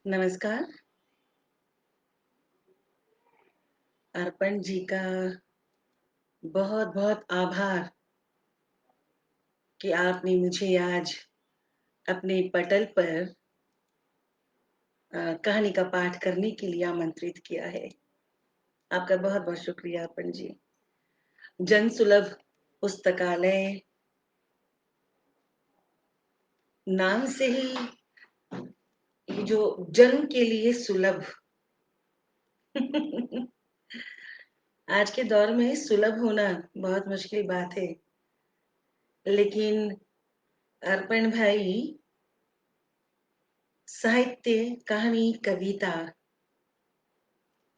नमस्कार। अर्पण जी का बहुत-बहुत आभार कि आपने मुझे आज अपने पटल पर कहानी का पाठ करने के लिए आमंत्रित किया है। आपका बहुत-बहुत शुक्रिया अर्पण जी। जन सुलभ पुस्तकालय नाम से ही ये जो जन के लिए सुलभ आज के दौर में सुलभ होना बहुत मुश्किल बात है। लेकिन अर्पण भाई साहित्य, कहानी, कविता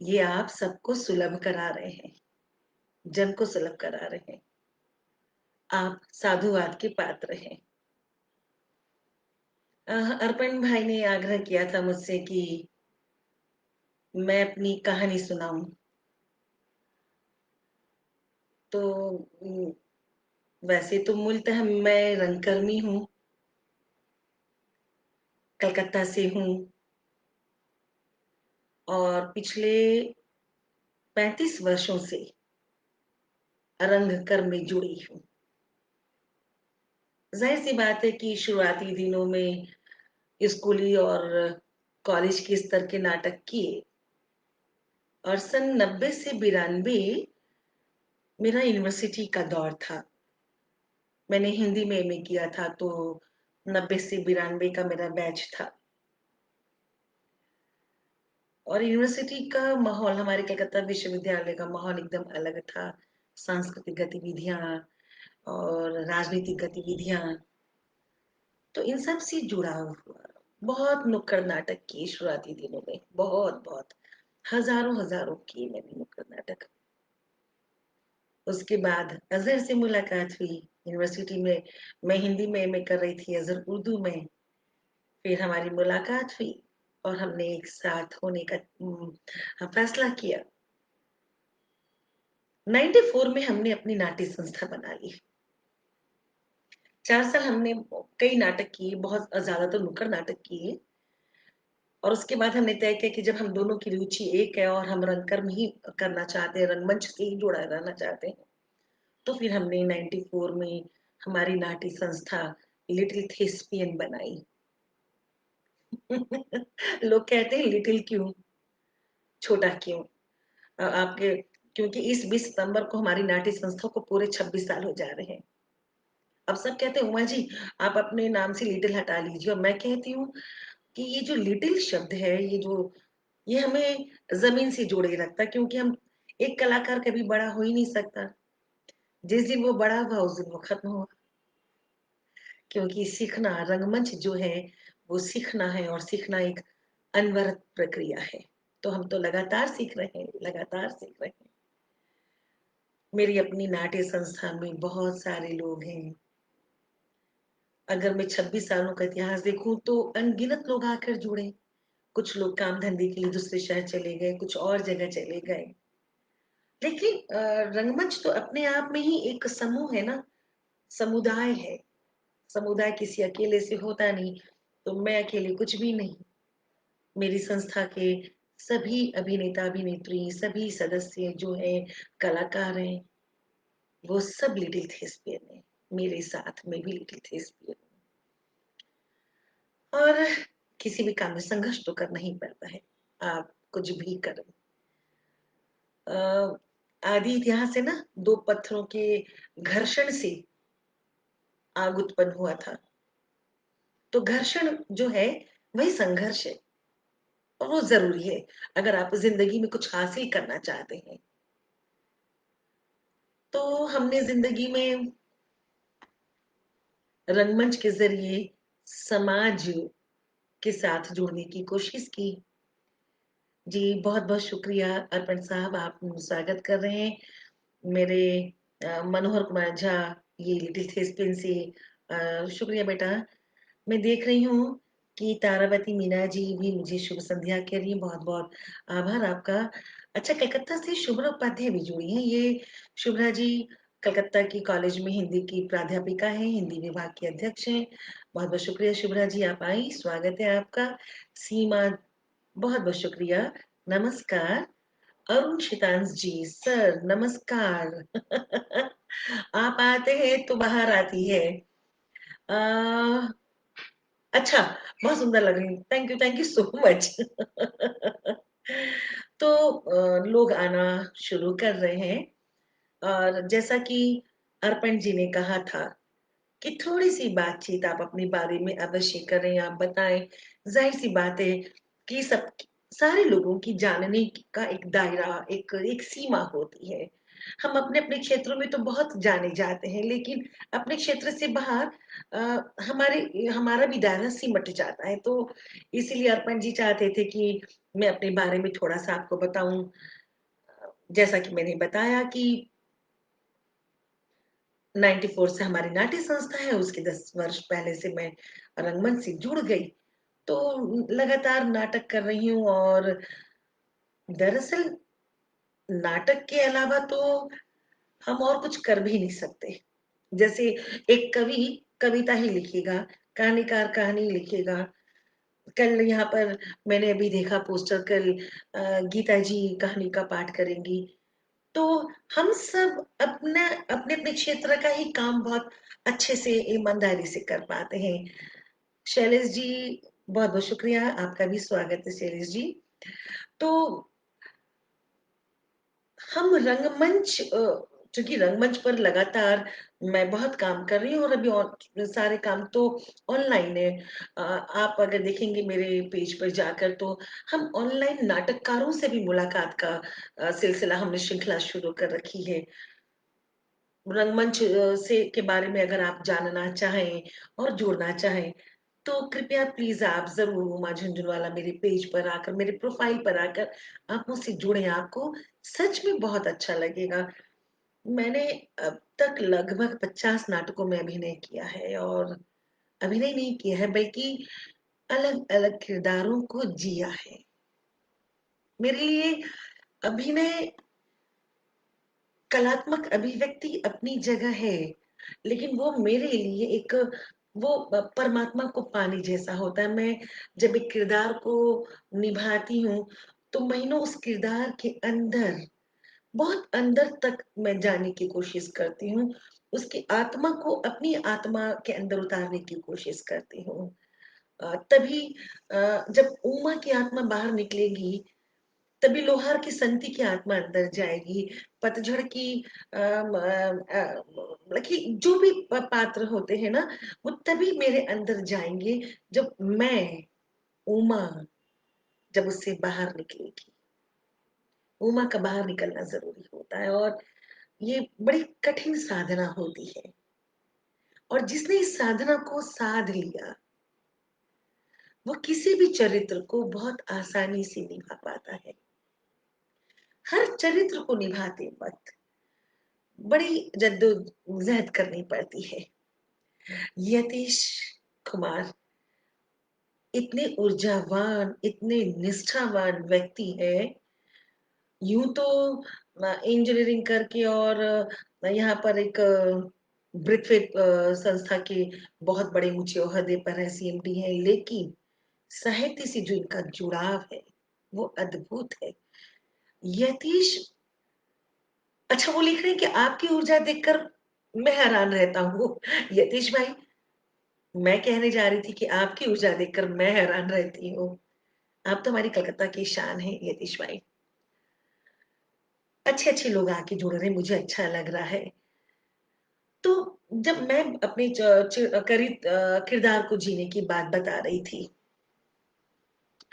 ये आप सबको सुलभ करा रहे हैं, जन को सुलभ करा रहे हैं। आप साधुवाद के पात्र हैं। अर्पण भाई ने आग्रह किया था मुझसे कि मैं अपनी कहानी सुनाऊं। तो वैसे तो मूलतः मैं रंगकर्मी हूँ, कलकत्ता से हूँ और पिछले 35 वर्षों से रंगकर्म में जुड़ी हूँ। जाहिर सी बात है कि शुरुआती दिनों में स्कूली और कॉलेज के स्तर के नाटक किए और सन 90 से 92 मेरा यूनिवर्सिटी का दौर था। मैंने हिंदी में एमए किया था तो 90 से 92 का मेरा बैच था। और यूनिवर्सिटी का माहौल हमारे कलकत्ता विश्वविद्यालय का माहौल एकदम अलग था। सांस्कृतिक गतिविधियां और राजनीतिक गतिविधियां, तो इन सब से जुड़ाव हुआ। बहुत नुक्कड़ नाटक किए शुरुआती दिनों में, बहुत बहुत हजारों हजारों किए मैंने नुक्कड़ नाटक। उसके बाद अजहर से मुलाकात हुई यूनिवर्सिटी में। मैं हिंदी में एमए कर रही थी, अजहर उर्दू में। फिर हमारी मुलाकात हुई और हमने एक साथ होने का फैसला किया। 94 में हमने अपनी नाट्य संस्था बना ली। 4 साल हमने कई नाटक किए, बहुत ज्यादा तो नुक्कड़ नाटक किए। और उसके बाद हमने तय किया कि जब हम दोनों की रुचि एक है और हम रंगकर्म ही करना चाहते हैं, रंगमंच से ही जुड़ा रहना चाहते हैं, तो फिर हमने 94 में हमारी नाट्य संस्था लिटिल थेस्पियन बनाई। लोग कहते हैं लिटिल क्यों, छोटा क्यों? आपके क्योंकि इस 20 सितंबर को हमारी नाट्य संस्था को पूरे 26 साल हो जा रहे हैं। अब सब कहते हैं उमा जी आप अपने नाम से लिटिल हटा लीजिए, और मैं कहती हूँ कि ये जो लिटिल शब्द है, ये हमें जमीन से जोड़े रखता, क्योंकि हम एक कलाकार कभी बड़ा हो ही नहीं सकता। जिस दिन वो बड़ा हुआ उस दिन वो खत्म हुआ। क्योंकि सीखना, रंगमंच जो है वो सीखना है, और सीखना एक अनवरत प्रक्रिया है। तो हम तो लगातार सीख रहे हैं, लगातार सीख रहे हैं। मेरी अपनी नाट्य संस्था में बहुत सारे लोग हैं। अगर मैं 26 सालों का इतिहास देखूं तो अनगिनत लोग आकर जुड़े। कुछ लोग काम धंधे के लिए दूसरे शहर चले गए, कुछ और जगह चले गए। लेकिन रंगमंच तो अपने आप में ही एक समूह है ना, समुदाय है। समुदाय किसी अकेले से होता नहीं, तो मैं अकेले कुछ भी नहीं। मेरी संस्था के सभी अभिनेता अभिनेत्री, सभी सदस्य जो हैं, कलाकार हैं, वो सब लिटिल थेस्पियन है। मेरे साथ में भी लिटिल थेस्पियन। और किसी भी काम में संघर्ष तो करना ही पड़ता है, आप कुछ भी करें। आदि इतिहास है ना, दो पत्थरों के घर्षण से आग उत्पन्न हुआ था। तो घर्षण जो है वही संघर्ष है, और वो जरूरी है अगर आप जिंदगी में कुछ हासिल करना चाहते हैं। तो हमने जिंदगी में रंगमंच के जरिए समाज के साथ जुड़ने की कोशिश की। जी बहुत बहुत शुक्रिया अर्पण साहब, आप स्वागत कर रहे हैं मेरे मनोहर कुमार झा, ये लिटिल थिस्पिन से। शुक्रिया बेटा। मैं देख रही हूँ कि तारावती मीना जी भी मुझे शुभ संध्या कह रही है, बहुत बहुत आभार आपका। अच्छा, कलकत्ता से शुभ्रा उपाध्याय भी जुड़ी हैं। ये शुभ्रा जी कलकत्ता की कॉलेज में हिंदी की प्राध्यापिका हैं, हिंदी विभाग की अध्यक्ष हैं। बहुत बहुत शुक्रिया शुभ्रा जी, आप आई, स्वागत है आपका। सीमा बहुत-बहुत शुक्रिया। नमस्कार, अरुण शितांश जी, सर नमस्कार। आप आते हैं तो बाहर आती है। अ, अच्छा, बहुत सुंदर लग रही हैं। Thank you so much. तो लोग आना शुरू कर रहे हैं और जैसा कि अर्पण जी ने कहा था कि थोड़ी-सी बातचीत आप अपने बारे में अवश्य करें, आप बताएँ। ज़ाहिर-सी बात है कि सब सारे लोगों की जानने का एक दायरा, एक सीमा होती है। हम अपने-अपने क्षेत्रों में तो बहुत जाने जाते हैं, लेकिन अपने क्षेत्र से बाहर हमारा भी दायरा सिमट जाता है। तो इसीलिए अर्पण जी चाहते थे कि मैं अपने बारे में थोड़ा-सा आपको बताऊँ। जैसा कि मैंने बताया कि 94 से हमारी नाट्य संस्था है, उसके 10 वर्ष पहले से मैं रंगमंच से जुड़ गई। तो लगातार नाटक कर रही हूँ और दरअसल नाटक के अलावा तो हम और कुछ कर भी नहीं सकते। जैसे एक कवि कविता ही लिखेगा, कहानीकार कहानी लिखेगा। कल यहाँ पर मैंने अभी देखा पोस्टर कल गीता जी कहानी का पाठ करेंगी। तो हम सब अपने-अपने क्षेत्र का ही काम बहुत अच्छे से ईमानदारी से कर पाते हैं। शैलेश जी बहुत-बहुत शुक्रिया, आपका भी स्वागत है शैलेश जी। तो हम रंगमंच चूँकि रंगमंच पर लगातार मैं बहुत काम कर रही हूँ और अभी और सारे काम तो ऑनलाइन है। आप अगर देखेंगे मेरे पेज पर जाकर तो हम ऑनलाइन नाटककारों से भी मुलाकात का सिलसिला हमने श्रृंखला शुरू कर रखी है। रंगमंच से के बारे में अगर आप जानना चाहें और जुड़ना चाहें, तो कृपया प्लीज़ आप ज़रूर उमा झुनझुनवाला मेरे पेज पर आकर, मेरे प्रोफ़ाइल पर आकर आप मुझसे जुड़ें, आपको सच में बहुत अच्छा लगेगा। मैंने अब तक लगभग 50 नाटकों में अभिनय किया है और अभिनय नहीं किया है बल्कि अलग-अलग किरदारों को जिया है। मेरे लिए अभिनय कलात्मक अभिव्यक्ति अपनी जगह है, लेकिन वो मेरे लिए एक वो परमात्मा को पाने जैसा होता है। मैं जब एक किरदार को निभाती हूँ, तो महीनों उस किरदार के अंदर, बहुत अंदर तक मैं जाने की कोशिश करती हूँ। उसकी आत्मा को अपनी आत्मा के अंदर उतारने की कोशिश करती हूँ। तभी जब उमा की आत्मा बाहर निकलेगी तभी लोहार की संति की आत्मा अंदर जाएगी। पतझड़ की मतलब कि जो भी पात्र होते हैं ना, वो तभी मेरे अंदर जाएँगे जब मैं, उमा, जब उससे बाहर निकलेगी। उमा का बाहर निकलना ज़रूरी होता है और ये बड़ी कठिन साधना होती है और जिसने इस साधना को साध लिया, वो किसी भी चरित्र को बहुत आसानी से निभा पाता है। हर चरित्र को निभाते वक़्त बड़ी जद्दोजहद करनी पड़ती है। यतीश कुमार इतने ऊर्जावान, इतने निष्ठावान व्यक्ति हैं, यूँ तो इंजीनियरिंग करके और यहाँ पर एक ब्रिथवेट संस्था के बहुत बड़े ऊँचे ओहदे पर हैं, सीएमडी हैं, लेकिन साहित्य से जो इनका जुड़ाव है, वो अद्भुत है। यतीश अच्छा वो लिख रहे हैं कि आपकी ऊर्जा देखकर मैं हैरान रहता हूँ। यतीश भाई मैं कहने जा रही थी कि आपकी ऊर्जा देखकर मैं हैरान रहती हूँ। आप तो हमारी कलकत्ता की शान हैं यतीश भाई। अच्छे-अच्छे लोग आके जुड़ रहे हैं, मुझे अच्छा लग रहा है। तो जब मैं अपने किरदार को जीने की बात बता रही थी।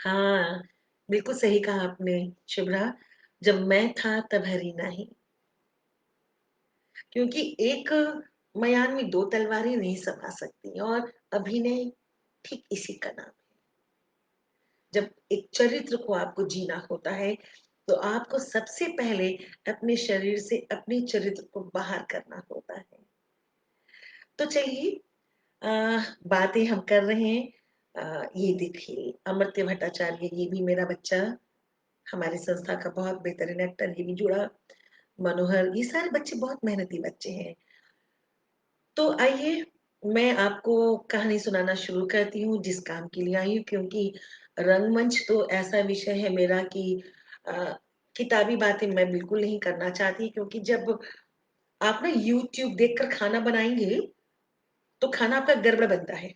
हाँ, बिल्कुल सही कहा आपने शुभ्रा, जब मैं था तब हरी नहीं। क्योंकि एक मयान में 2 तलवारें नहीं समा सकती और अभिनय ठीक इसी का नाम है। जब एक चरित्र को आपको जीना होता है, तो आपको सबसे पहले अपने शरीर से अपने चरित्र को बाहर करना होता है। तो चलिए बातें हम कर रहे हैं। ये देखिए अमर्त्य भट्टाचार्य ये भी मेरा बच्चा, हमारी संस्था का बहुत बेहतरीन एक्टर ये भी जुड़ा। मनोहर ये सारे बच्चे बहुत मेहनती बच्चे हैं। तो आइए मैं आपको कहानी सुनाना शुरू करती हूँ जिस काम के लिए आई हूँ क्योंकि रंगमंच तो ऐसा विषय है मेरा कि अ, किताबी बातें मैं बिल्कुल नहीं करना चाहती, क्योंकि जब आप ना यूट्यूब देखकर खाना बनाएंगे तो खाना आपका गड़बड़ बनता है।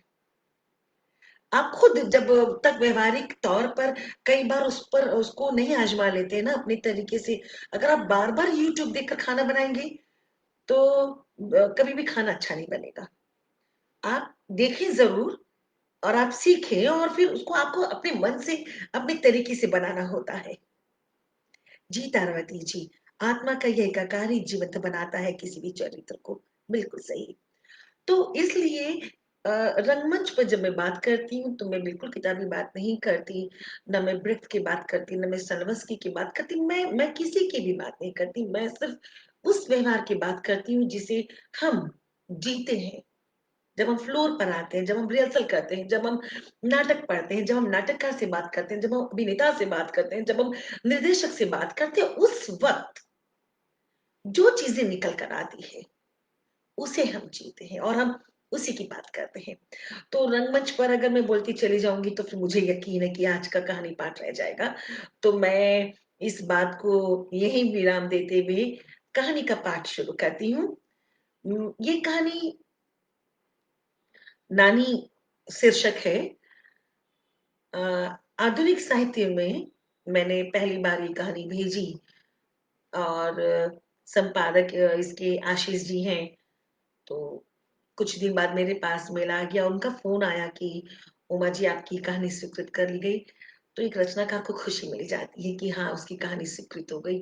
आप खुद जब तक व्यवहारिक तौर पर कई बार उस पर उसको नहीं आजमा लेते हैं ना अपने तरीके से, अगर आप बार बार यूट्यूब देखकर खाना बनाएंगे तो कभी भी खाना अच्छा नहीं बनेगा। आप देखें जरूर और आप सीखें और फिर उसको आपको अपने मन से अपने तरीके से बनाना होता है। जी तारावती जी, आत्मा का यह एकाकार ही जीवंत बनाता है किसी भी चरित्र को। बिल्कुल सही। तो इसलिए रंगमंच पर जब मैं बात करती हूँ तो मैं बिल्कुल किताबी बात नहीं करती, ना मैं ब्रेख्त की बात करती, ना मैं सलवस्की की बात करती, मैं किसी की भी बात नहीं करती। मैं सिर्फ उस व्यवहार की बात करती हूँ जिसे हम जीते हैं। जब हम फ्लोर पर आते हैं, जब हम रिहर्सल करते हैं, जब हम नाटक पढ़ते हैं, जब हम नाटककार से बात करते हैं, जब हम अभिनेता से बात करते हैं, जब हम निर्देशक से बात करते हैं, उस वक्त जो चीजें निकल कर आती है उसे हम जीते हैं और हम उसी की बात करते हैं। तो रंगमंच पर अगर मैं बोलती चली जाऊंगी तो फिर मुझे यकीन है कि आज का कहानी पाठ रह जाएगा। तो मैं इस बात को यही विराम देते हुए कहानी का पाठ शुरू करती हूँ। ये कहानी नानी शीर्षक है। अ, आधुनिक साहित्य में मैंने पहली बार ये कहानी भेजी और संपादक इसके आशीष जी हैं। तो कुछ दिन बाद मेरे पास मेल आ गया, उनका फोन आया कि उमा जी आपकी कहानी स्वीकृत कर ली गई। तो एक रचनाकार को खुशी मिल जाती है कि हाँ उसकी कहानी स्वीकृत हो गई।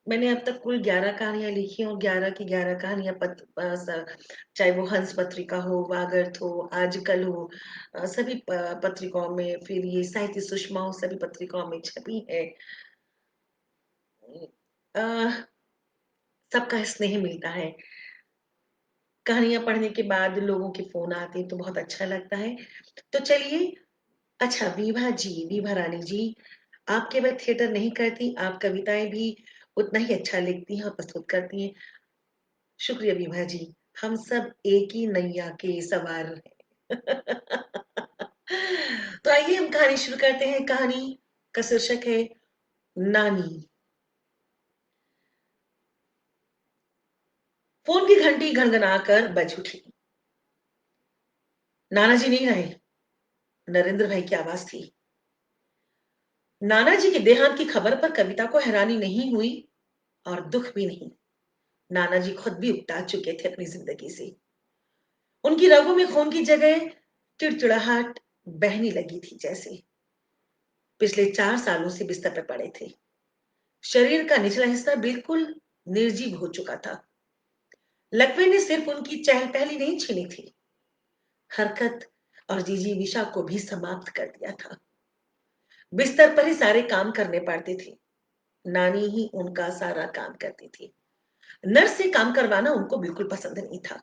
मैंने अब तक कुल 11 कहानियां लिखी और 11 की 11 कहानियां चाहे वो हंस पत्रिका हो, वागर्थ हो, आजकल हो, सभी पत्रिकाओं में, फिर ये साहित्य सुषमा हो, सभी पत्रिकाओं में छपी है। अ, सबका स्नेह मिलता है। कहानियां पढ़ने के बाद लोगों के फोन आते हैं तो बहुत अच्छा लगता है। तो चलिए। अच्छा विभा जी, विभा रानी जी, आप केवल थिएटर नहीं करती, आप कविताएं भी उतना ही अच्छा लिखती हैं और प्रस्तुत करती हैं। शुक्रिया विभा जी। हम सब एक ही नैया के सवार हैं। तो आइए हम कहानी शुरू करते हैं। कहानी का शीर्षक है नानी। फोन की घंटी घनघनाकर बज उठी। नाना जी नहीं रहे। नरेंद्र भाई की आवाज थी। नाना जी के देहांत की खबर पर कविता को हैरानी नहीं हुई और दुख भी नहीं। नाना जी खुद भी उकता चुके थे अपनी जिंदगी से। उनकी रगों में खून की जगह चिड़चिड़ाहट बहने लगी थी, जैसे पिछले 4 सालों से बिस्तर पर पड़े थे। शरीर का निचला हिस्सा बिल्कुल निर्जीव हो चुका था। लकवे ने सिर्फ उनकी चहल पहली नहीं छीनी थी, हरकत और जीजी विशा को भी समाप्त कर दिया था। बिस्तर पर ही सारे काम करने पड़ते थे। नानी ही उनका सारा काम करती थी। नर्स से काम करवाना उनको बिल्कुल पसंद नहीं था।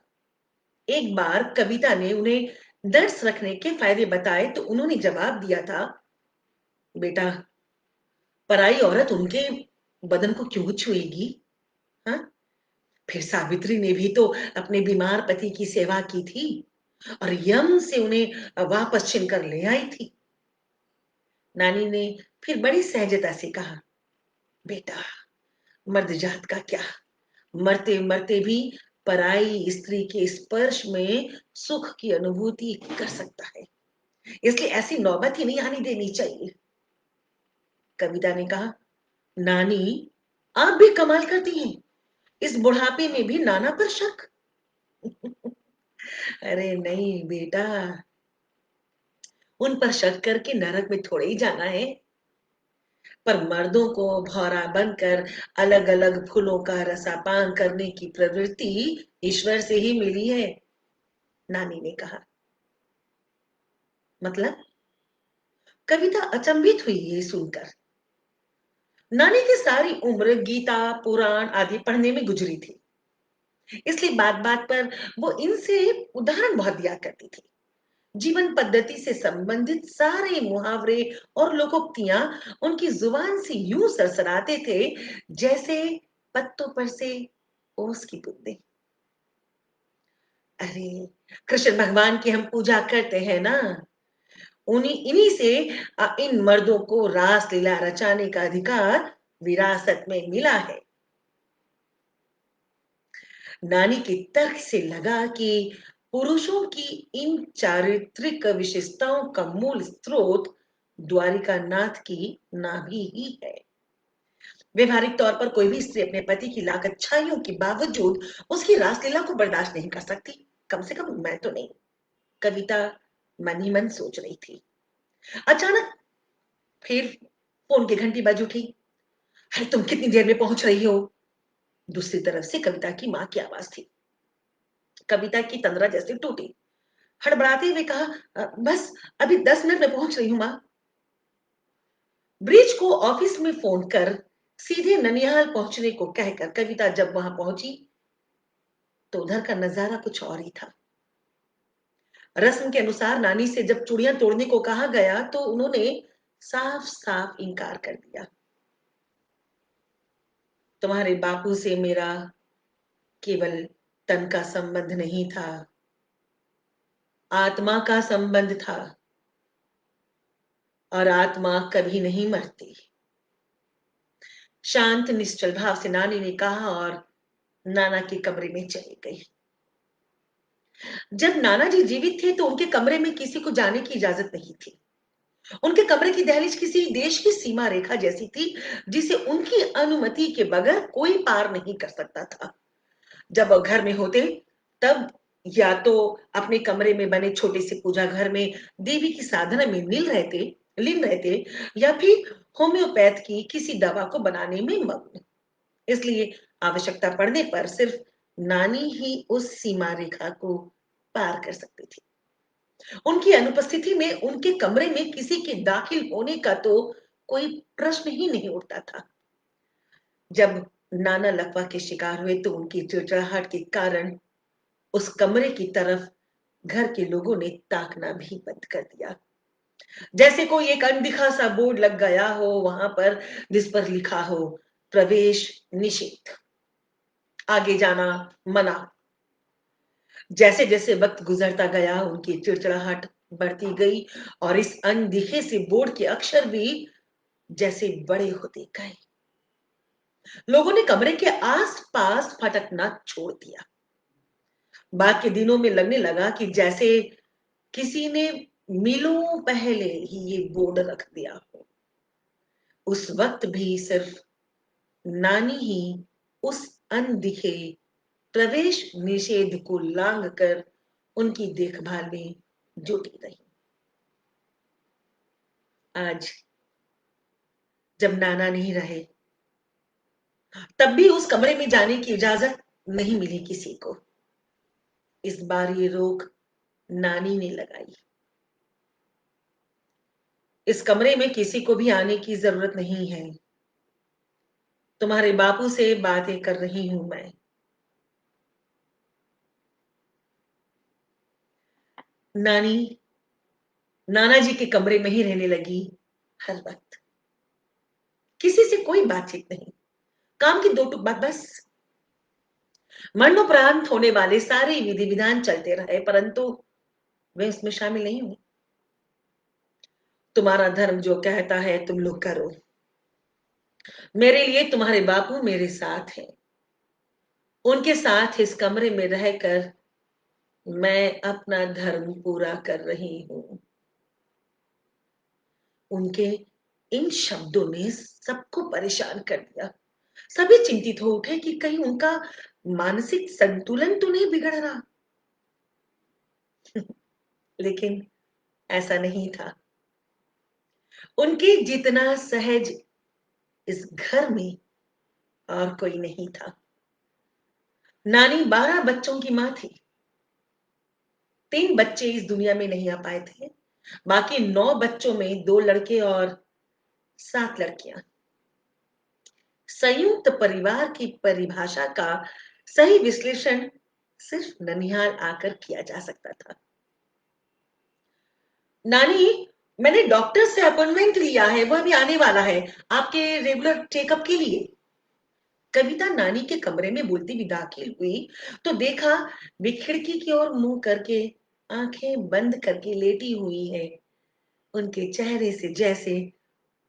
एक बार कविता ने उन्हें नर्स रखने के फायदे बताए तो उन्होंने जवाब दिया था, बेटा पराई औरत उनके बदन को क्यों छुएगी? हाँ, फिर सावित्री ने भी तो अपने बीमार पति की सेवा की थी और यम से उन्हें वापस छीन कर ले आई थी। नानी ने फिर बड़ी सहजता से कहा, बेटा मर्द जात का क्या, मरते मरते भी पराई स्त्री के स्पर्श में सुख की अनुभूति कर सकता है, इसलिए ऐसी नौबत ही नहीं आनी देनी चाहिए। कविता ने कहा, नानी आप भी कमाल करती हैं, इस बुढ़ापे में भी नाना पर शक। अरे नहीं बेटा, उन पर शक करके नरक में थोड़े ही जाना है। पर मर्दों को भौरा बनकर अलग अलग फूलों का रसापान करने की प्रवृत्ति ईश्वर से ही मिली है। नानी ने कहा। मतलब? कविता अचंभित हुई ये सुनकर। नानी की सारी उम्र गीता पुराण आदि पढ़ने में गुजरी थी, इसलिए बात बात पर वो इनसे उदाहरण बहुत दिया करती थी। जीवन पद्धति से संबंधित सारे मुहावरे और लोकोक्तियां उनकी जुबान से यूं सरसराते थे जैसे पत्तों पर से ओस की बूंदें। अरे कृष्ण भगवान की हम पूजा करते हैं ना, उन्हीं इन्हीं से इन मर्दों को रासलीला रचाने का अधिकार विरासत में मिला है। नानी के तर्क से लगा कि पुरुषों की इन चारित्रिक विशेषताओं का मूल स्रोत द्वारिका नाथ की नाभि ही है। व्यवहारिक तौर पर कोई भी स्त्री अपने पति की लाख अच्छाइयों के बावजूद उसकी रासलीला को बर्दाश्त नहीं कर सकती, कम से कम मैं तो नहीं। कविता मन ही मन सोच रही थी। अचानक फिर फोन की घंटी बज उठी। अरे तुम कितनी देर में पहुंच रही हो? दूसरी तरफ से कविता की मां की आवाज थी। कविता की तंद्रा जैसे टूटी। हड़बड़ाते हुए कहा, बस अभी 10 मिनट में पहुंच रही हूं मां। ब्रिज को ऑफिस में फोन कर सीधे ननिहाल पहुंचने को कहकर कविता जब वहां पहुंची तो उधर का नजारा कुछ और ही था। रस्म के अनुसार नानी से जब चूड़ियां तोड़ने को कहा गया तो उन्होंने साफ साफ इनकार कर दिया। तुम्हारे बापू से मेरा केवल तन का संबंध नहीं था, आत्मा का संबंध था, और आत्मा कभी नहीं मरती। शांत निश्चल भाव से नानी ने कहा और नाना के कमरे में चली गई। जब नाना जी जीवित थे तो उनके कमरे में किसी को जाने की इजाजत नहीं थी। उनके कमरे की दहलीज किसी देश की सीमा रेखा जैसी थी जिसे उनकी अनुमति के बगैर कोई पार नहीं कर सकता था। जब वह घर में होते तब या तो अपने कमरे में बने छोटे से पूजा घर में देवी की साधना में लीन रहते या फिर होम्योपैथ की किसी दवा को बनाने में मग्न। इसलिए आवश्यकता पड़ने पर सिर्फ नानी ही उस सीमा रेखा को पार कर सकती थी। उनकी अनुपस्थिति में उनके कमरे में किसी के दाखिल होने का तो कोई प्रश्न ही नहीं उठता था। जब नाना लकवा के शिकार हुए तो उनकी चिड़चिड़ाहट के कारण उस कमरे की तरफ घर के लोगों ने ताकना भी बंद कर दिया। जैसे कोई एक अनदिखा सा बोर्ड लग गया हो वहां पर, जिस पर लिखा हो प्रवेश निषेध, आगे जाना मना। जैसे जैसे वक्त गुजरता गया उनकी चिड़चिड़ाहट बढ़ती गई और इस अनदिखे से बोर्ड के अक्षर भी जैसे बड़े होते गए। लोगों ने कमरे के आसपास फटकना छोड़ दिया। बाद के दिनों में लगने लगा कि जैसे किसी ने मीलों पहले ही ये बोर्ड रख दिया हो। उस वक्त भी सिर्फ नानी ही उस अनदिखे प्रवेश निषेध को लांघ कर उनकी देखभाल में जुटी रही। आज जब नाना नहीं रहे तब भी उस कमरे में जाने की इजाजत नहीं मिली किसी को। इस बार ये रोक नानी ने लगाई। इस कमरे में किसी को भी आने की जरूरत नहीं है। तुम्हारे बापू से बातें कर रही हूं मैं। नानी नाना जी के कमरे में ही रहने लगी हर वक्त। किसी से कोई बातचीत नहीं, काम की दो टूक बात बस। मरणोपरांत होने वाले सारे विधि विधान चलते रहे परंतु वे उसमें शामिल नहीं हुई। तुम्हारा धर्म जो कहता है तुम लोग करो। मेरे लिए तुम्हारे बापू मेरे साथ हैं। उनके साथ इस कमरे में रहकर मैं अपना धर्म पूरा कर रही हूं। उनके इन शब्दों ने सबको परेशान कर दिया। सभी चिंतित हो उठे कि कहीं उनका मानसिक संतुलन तो नहीं बिगड़ रहा। लेकिन ऐसा नहीं था। उनके जितना सहज इस घर में और कोई नहीं था। नानी 12 बच्चों की मां थी। 3 बच्चे इस दुनिया में नहीं आ पाए थे। बाकी 9 बच्चों में 2 लड़के और 7 लड़कियां। संयुक्त परिवार की परिभाषा का सही विश्लेषण सिर्फ ननिहाल आकर किया जा सकता था। नानी, मैंने डॉक्टर से अपॉइंटमेंट लिया है, वह भी आने वाला है आपके रेगुलर चेकअप के लिए। कविता नानी के कमरे में बोलती हुई दाखिल हुई तो देखा वे खिड़की की ओर मुंह करके आंखें बंद करके लेटी हुई है। उनके चेहरे से जैसे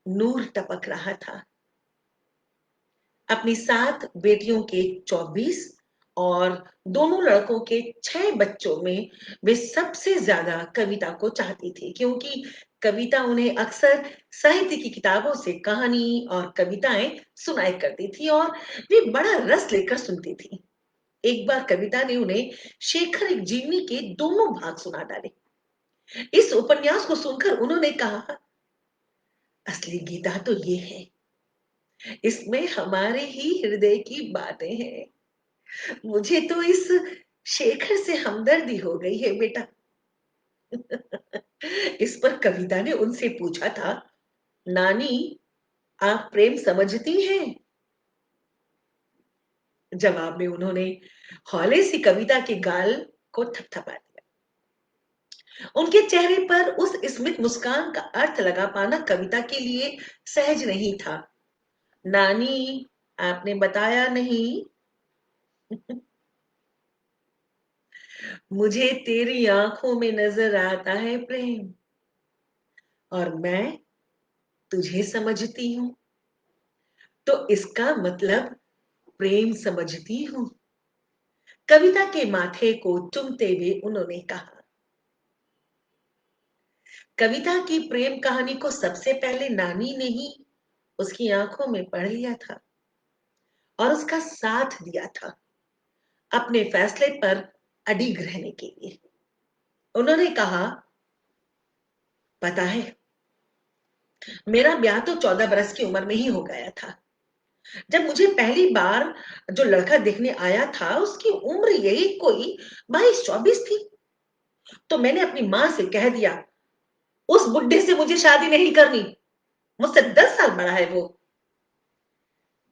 नूर टपक रहा था। अपनी 7 बेटियों के 24 और दोनों लड़कों के 6 बच्चों में वे सबसे ज्यादा कविता को चाहती थी, क्योंकि कविता उन्हें अक्सर साहित्य की किताबों से कहानी और कविताएं सुनाया करती थी और वे बड़ा रस लेकर सुनती थी। एक बार कविता ने उन्हें शेखर एक जीवनी के दोनों भाग सुना डाले। इस उपन्यास को सुनकर उन्होंने कहा, असली गीता तो ये है, इसमें हमारे ही हृदय की बातें हैं। मुझे तो इस शेखर से हमदर्दी हो गई है बेटा। इस पर कविता ने उनसे पूछा था, नानी, आप प्रेम समझती हैं? जवाब में उन्होंने हौले से कविता के गाल को थपथपा दिया। उनके चेहरे पर उस स्मित मुस्कान का अर्थ लगा पाना कविता के लिए सहज नहीं था। नानी, आपने बताया नहीं। मुझे तेरी आंखों में नजर आता है प्रेम, और मैं तुझे समझती हूँ, तो इसका मतलब प्रेम समझती हूँ। कविता के माथे को चूमते हुए उन्होंने कहा। कविता की प्रेम कहानी को सबसे पहले नानी ने ही उसकी आंखों में पढ़ लिया था और उसका साथ दिया था अपने फैसले पर अडिग रहने के लिए। उन्होंने कहा, पता है, मेरा ब्याह तो 14 बरस की उम्र में ही हो गया था। जब मुझे पहली बार जो लड़का देखने आया था उसकी उम्र यही कोई 22-24 थी। तो मैंने अपनी माँ से कह दिया, उस बुड्ढे से मुझे शादी नहीं करनी, मुझसे 10 साल बड़ा है वो।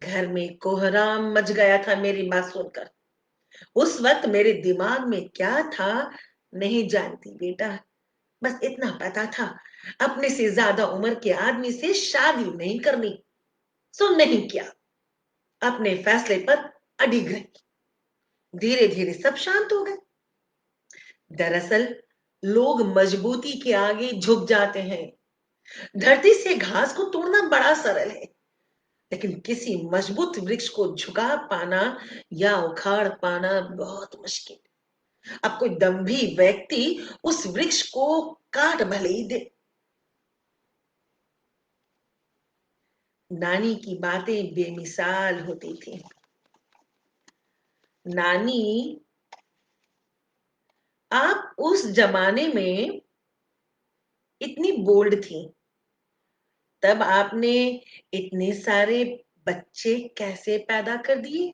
घर में कोहराम मच गया था मेरी बात सुनकर। उस वक्त मेरे दिमाग में क्या था नहीं जानती बेटा, बस इतना पता था अपने से ज्यादा उम्र के आदमी से शादी नहीं करनी। सो नहीं किया, अपने फैसले पर अडिग रही। धीरे धीरे सब शांत हो गए। दरअसल लोग मजबूती के आगे झुक जाते हैं। धरती से घास को तोड़ना बड़ा सरल है, लेकिन किसी मजबूत वृक्ष को झुका पाना या उखाड़ पाना बहुत मुश्किल। अब कोई दम्भी व्यक्ति उस वृक्ष को काट भले ही दे। नानी की बातें बेमिसाल होती थी। नानी, आप उस जमाने में इतनी बोल्ड थी, तब आपने इतने सारे बच्चे कैसे पैदा कर दिए?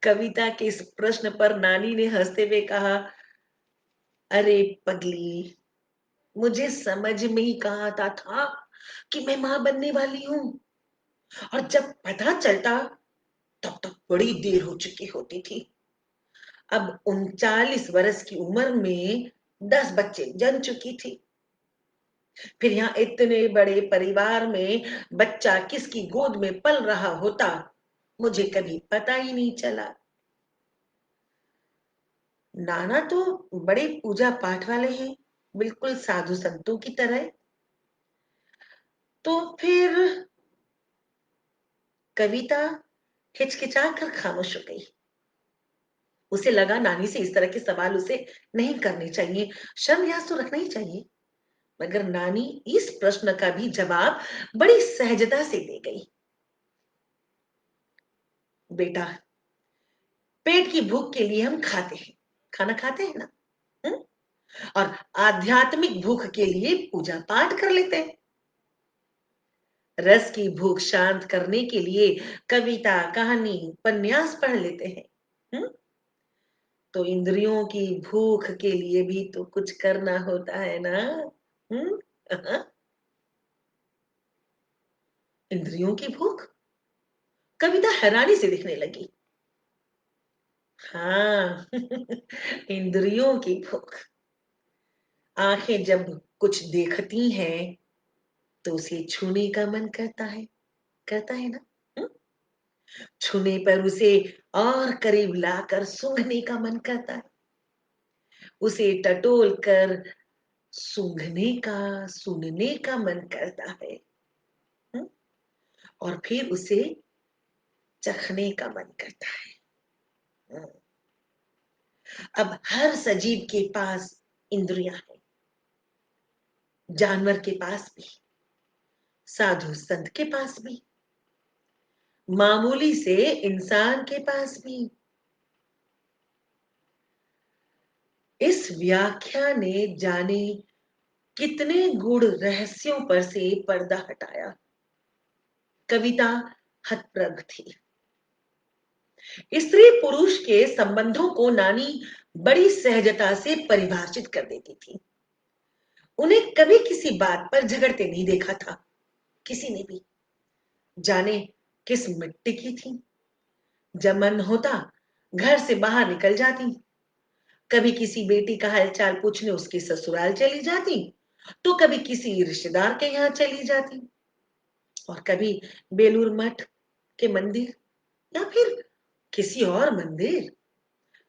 कविता के इस प्रश्न पर नानी ने हंसते हुए कहा, अरे पगली, मुझे समझ में ही कहा था कि मैं मां बनने वाली हूं, और जब पता चलता तब तक बड़ी देर हो चुकी होती थी। अब 39 वर्ष की उम्र में 10 बच्चे जन चुकी थी। फिर यहाँ इतने बड़े परिवार में बच्चा किसकी गोद में पल रहा होता, मुझे कभी पता ही नहीं चला। नाना तो बड़े पूजा पाठ वाले हैं, बिल्कुल साधु संतों की तरह। तो फिर कविता हिचकिचा कर खामोश हो गई। उसे लगा नानी से इस तरह के सवाल उसे नहीं करने चाहिए, शर्म लिहाज तो रखना ही चाहिए। मगर नानी इस प्रश्न का भी जवाब बड़ी सहजता से दे गई। बेटा, पेट की भूख के लिए हम खाते हैं, खाना खाते हैं ना? हुँ? और आध्यात्मिक भूख के लिए पूजा पाठ कर लेते हैं। रस की भूख शांत करने के लिए कविता, कहानी, उपन्यास पढ़ लेते हैं। हुँ? तो इंद्रियों की भूख के लिए भी तो कुछ करना होता है ना? हुँ? इंद्रियों की भूख? कविता हैरानी से दिखने लगी। हाँ, इंद्रियों की भूख। आंखें जब कुछ देखती हैं तो उसे छूने का मन करता है ना? हुँ? छूने पर उसे और करीब लाकर सूंघने का मन करता है। उसे टटोल कर सूंघने का, सुनने का मन करता है। हुँ? और फिर उसे चखने का मन करता है। हुँ। अब हर सजीव के पास इंद्रियां हैं, जानवर के पास भी, साधु संत के पास भी, मामूली से इंसान के पास भी। इस व्याख्या ने जाने कितने गूढ़ रहस्यों पर से पर्दा हटाया। कविता हतप्रभ थी। स्त्री पुरुष के संबंधों को नानी बड़ी सहजता से परिभाषित कर देती थी। उन्हें कभी किसी बात पर झगड़ते नहीं देखा था, किसी ने भी। जाने किस मिट्टी की थी। जब मन होता घर से बाहर निकल जाती, कभी किसी बेटी का हालचाल पूछने उसके ससुराल चली जाती, तो कभी किसी रिश्तेदार के यहाँ चली जाती, और कभी बेलूर मठ के मंदिर या फिर किसी और मंदिर।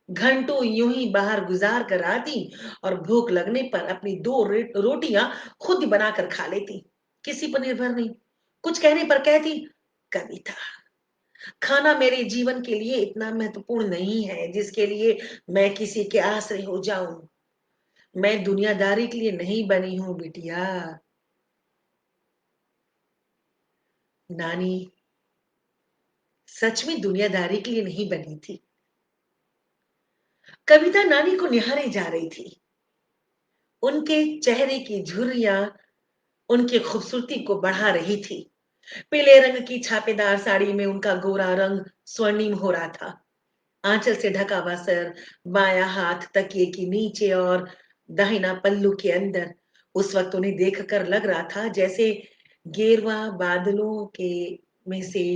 घंटों यूं ही बाहर गुजार कर आती और भूख लगने पर अपनी दो रोटियां खुद ही बनाकर खा लेती, किसी पर निर्भर नहीं। कुछ कहने पर कहती, कविता, खाना मेरे जीवन के लिए इतना महत्वपूर्ण नहीं है जिसके लिए मैं किसी के आश्रय हो जाऊं। मैं दुनियादारी के लिए नहीं बनी हूं बिटिया। नानी सच में दुनियादारी के लिए नहीं बनी थी। कविता नानी को निहारे जा रही थी। उनके चेहरे की झुर्रियां उनकी खूबसूरती को बढ़ा रही थी। पीले रंग की छापेदार साड़ी में उनका गोरा रंग स्वर्णिम हो रहा था। आंचल से ढका हुआ सर, बायां हाथ तकिए के नीचे और दाहिना पल्लू के अंदर। उस वक्त उन्हें देखकर लग रहा था जैसे गेरवा बादलों के में से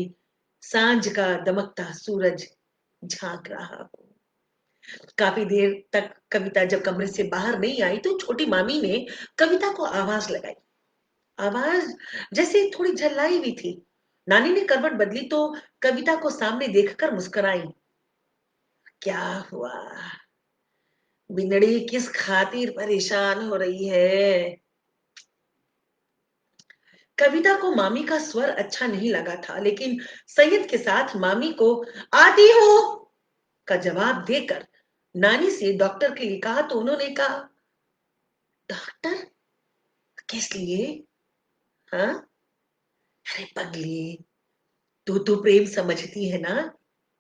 सांझ का दमकता सूरज झांक रहा हो। काफी देर तक कविता जब कमरे से बाहर नहीं आई तो छोटी मामी ने कविता को आवाज लगाई। आवाज जैसे थोड़ी झल्लाई हुई थी। नानी ने करवट बदली तो कविता को सामने देखकर मुस्कुराई। क्या हुआ? बिगड़ी किस खातिर परेशान हो रही है? कविता को मामी का स्वर अच्छा नहीं लगा था, लेकिन सैयद के साथ मामी को आती हूँ का जवाब देकर नानी से डॉक्टर के लिए कहा तो उन्होंने कहा, डॉक्टर किस लिए? हाँ? अरे पगली, तू तो प्रेम समझती है ना?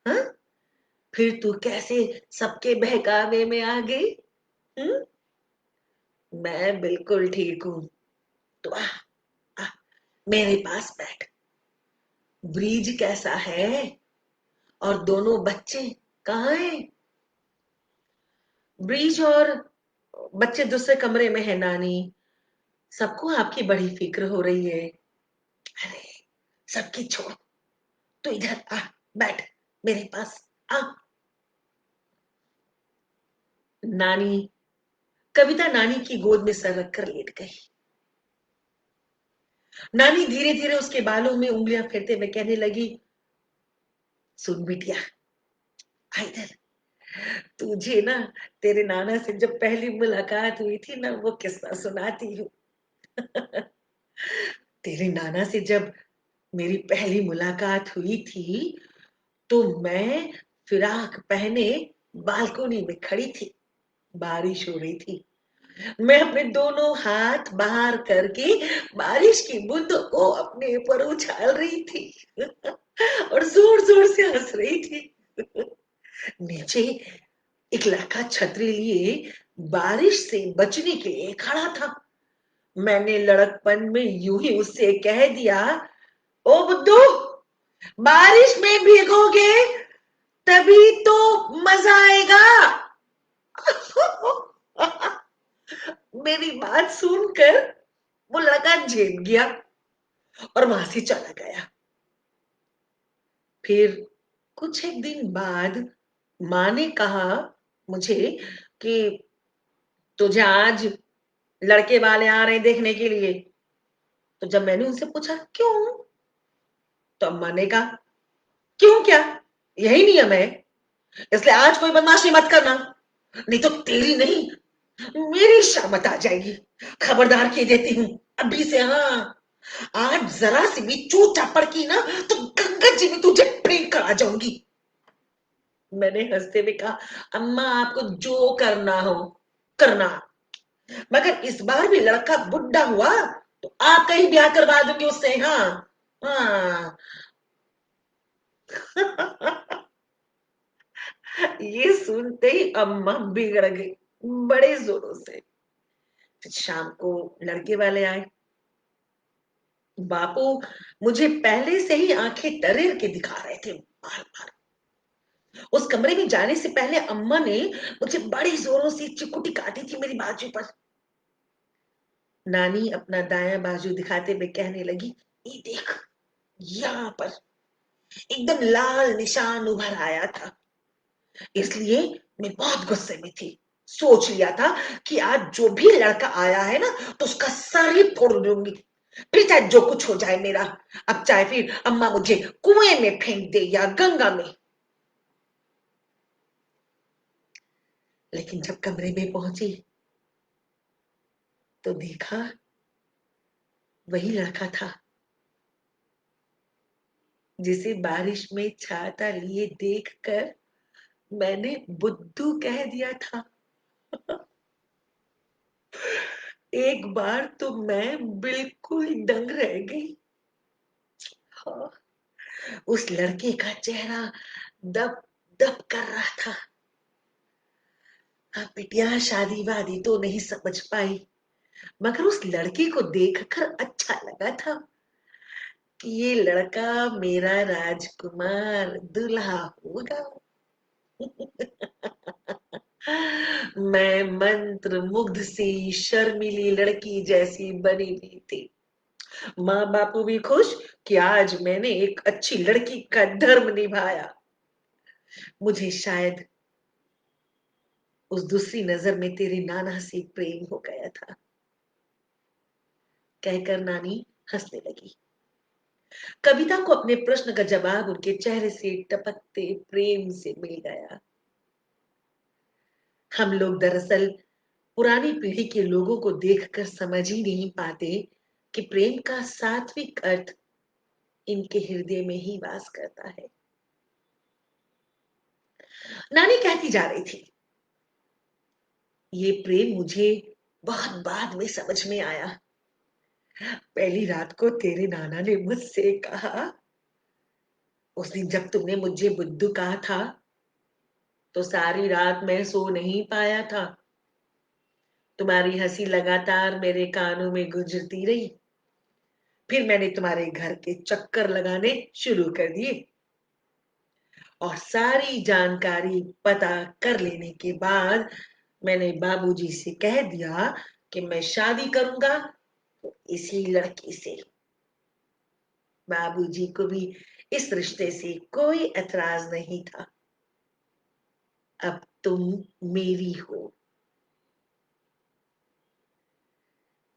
हाँ? फिर तू कैसे सबके बहकावे में आ गई? हम्म? मैं बिल्कुल ठीक हूँ। तो आ, मेरे पास बैठ। ब्रिज कैसा है? और दोनों बच्चे कहाँ हैं? ब्रिज और बच्चे दूसरे कमरे में है नानी। सबको आपकी बड़ी फिक्र हो रही है। अरे सबकी छोड़, तू इधर आ, बैठ मेरे पास आ। नानी कविता नानी की गोद में सर रखकर लेट गई। नानी धीरे धीरे उसके बालों में उंगलियां फेरते हुए कहने लगी, सुन बिटिया, आ इधर। तुझे ना तेरे नाना से जब पहली मुलाकात हुई थी ना, वो किस्सा सुनाती हूँ। तेरे नाना से जब मेरी पहली मुलाकात हुई थी तो मैं फिराक पहने बालकोनी में खड़ी थी। बारिश हो रही थी। मैं अपने दोनों हाथ बाहर करके बारिश की बूंदों को अपने ऊपर उछाल रही थी और जोर जोर से हंस रही थी। नीचे एक लड़का छतरी लिए बारिश से बचने के लिए खड़ा था। मैंने लड़कपन में यूं ही उससे कह दिया, ओ बुद्धू, बारिश में भीगोगे तभी तो मजा आएगा। मेरी बात सुनकर वो लड़का झेप गया और वहां से चला गया। फिर कुछ एक दिन बाद माँ ने कहा मुझे कि तुझे आज लड़के वाले आ रहे हैं देखने के लिए। तो जब मैंने उनसे पूछा क्यों, तो अम्मा ने कहा, क्यों क्या, यही नियम है, इसलिए आज कोई बदमाशी मत करना, नहीं तो तेरी नहीं मेरी शामत आ जाएगी। खबरदार कह देती हूँ अभी से। हाँ, आज जरा सी भी चू चापड़ की ना तो गंगा जी में तुझे फेंक कर आ जाऊंगी। मैंने हंसते हुए कहा, अम्मा आपको जो करना हो करना, मगर इस बार भी लड़का बुढ़ा हुआ तो आपका ही ब्याह करवा दूंगी उससे। हाँ हाँ। ये सुनते ही अम्मा बिगड़ गई बड़े जोरों से। फिर शाम को लड़के वाले आए। बापू मुझे पहले से ही आंखें तरेर के दिखा रहे थे बार बार। उस कमरे में जाने से पहले अम्मा ने मुझे बड़ी जोरों से चिकुटी काटी थी मेरी बाजू पर। नानी अपना दायां बाजू दिखाते हुए कहने लगी, ये देख, यहाँ पर एकदम लाल निशान उभर आया था। इसलिए मैं बहुत गुस्से में थी। सोच लिया था कि आज जो भी लड़का आया है ना तो उसका सर ही फोड़ दूंगी, फिर चाहे जो कुछ हो जाए मेरा। अब चाहे फिर अम्मा मुझे कुएं में फेंक दे या गंगा में। लेकिन जब कमरे में पहुंची तो देखा वही लड़का था जिसे बारिश में छाता लिए देखकर मैंने बुद्धू कह दिया था। एक बार तो मैं बिल्कुल दंग रह गई। हाँ, उस लड़के का चेहरा दब दब कर रहा था। हाँ बिटिया, शादी वादी तो नहीं समझ पाई, मगर उस लड़के को देखकर अच्छा लगा था कि ये लड़का मेरा राजकुमार दूल्हा होगा। मैं मंत्र मुग्ध सी शर्मीली लड़की जैसी बनी हुई थी। माँ बापू भी खुश कि आज मैंने एक अच्छी लड़की का धर्म निभाया। मुझे शायद उस दूसरी नजर में तेरे नाना से प्रेम हो गया था, कहकर नानी हंसने लगी। कविता को अपने प्रश्न का जवाब उनके चेहरे से टपकते प्रेम से मिल गया। हम लोग दरअसल पुरानी पीढ़ी के लोगों को देखकर समझ ही नहीं पाते कि प्रेम का सात्विक अर्थ इनके हृदय में ही वास करता है। नानी कहती जा रही थी, ये प्रेम मुझे बहुत बाद में समझ में आया। पहली रात को तेरे नाना ने मुझसे कहा, उस दिन जब तुमने मुझे बुद्धू कहा था तो सारी रात मैं सो नहीं पाया था। तुम्हारी हंसी लगातार मेरे कानों में गुंजती रही। फिर मैंने तुम्हारे घर के चक्कर लगाने शुरू कर दिए और सारी जानकारी पता कर लेने के बाद मैंने बाबूजी से कह दिया कि मैं शादी करूंगा तो इसी लड़की से। बाबूजी को भी इस रिश्ते से कोई एतराज नहीं था। अब तुम मेरी हो।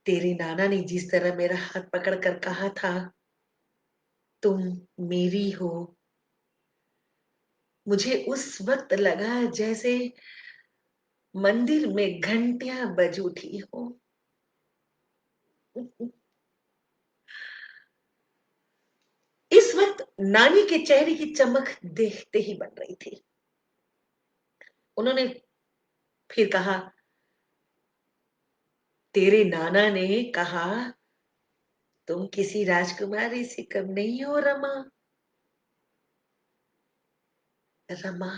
तेरे नाना ने जिस तरह मेरा हाथ पकड़कर कहा था, तुम मेरी हो, मुझे उस वक्त लगा जैसे मंदिर में घंटियां बज उठी हो। इस वक्त नानी के चेहरे की चमक देखते ही बन रही थी। उन्होंने फिर कहा, तेरे नाना ने कहा तुम किसी राजकुमारी से कम नहीं हो रमा। रमा।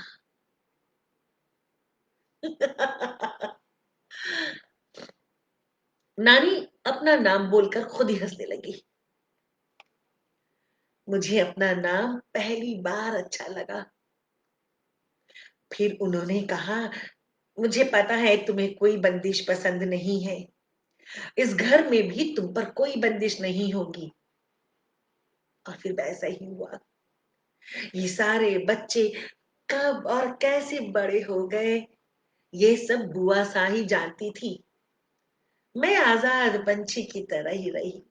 नानी अपना नाम बोलकर खुद ही हंसने लगी। मुझे अपना नाम पहली बार अच्छा लगा। फिर उन्होंने कहा, मुझे पता है तुम्हें कोई बंदिश पसंद नहीं है, इस घर में भी तुम पर कोई बंदिश नहीं होगी। और फिर वैसा ही हुआ। ये सारे बच्चे कब और कैसे बड़े हो गए ये सब बुआ सा ही जानती थी। मैं आजाद पंछी की तरह ही रही।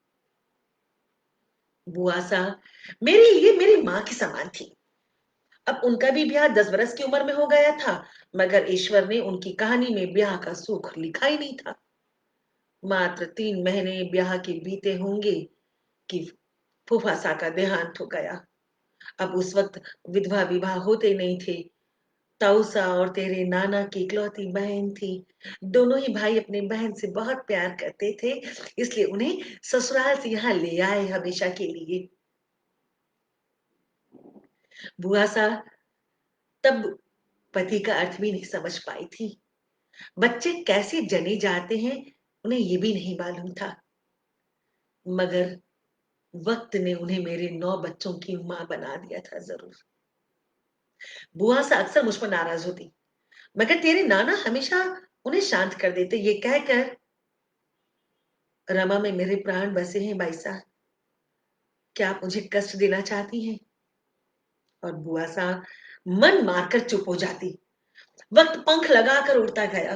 बुआ सा मेरे लिए मेरी माँ की समान थी। अब उनका भी ब्याह 10 बरस की उम्र में हो गया था, मगर ईश्वर ने उनकी कहानी में ब्याह का सुख लिखा ही नहीं था। मात्र 3 महीने ब्याह के बीते होंगे कि फूफासा का देहांत हो गया। अब उस वक्त विधवा विवाह होते नहीं थे। ताऊसा और तेरे नाना की इकलौती बहन थी। दोनों ही भाई अपने बहन से बहुत प्यार करते थे, इसलिए उन्हें ससुराल से यहाँ ले आए हमेशा के लिए। बुआ सा तब पति का अर्थ भी नहीं समझ पाई थी। बच्चे कैसे जने जाते हैं उन्हें ये भी नहीं मालूम था, मगर वक्त ने उन्हें मेरे 9 बच्चों की मां बना दिया था जरूर। बुआ सा अक्सर मुझ पर नाराज होती, मगर तेरे नाना हमेशा उन्हें शांत कर देते, ये कहकर, रमा में मेरे प्राण बसे हैं भाई साहब, क्या आप मुझे कष्ट देना चाहती हैं? और बुआ सा मन मारकर चुप हो जाती। वक्त पंख लगाकर उड़ता गया।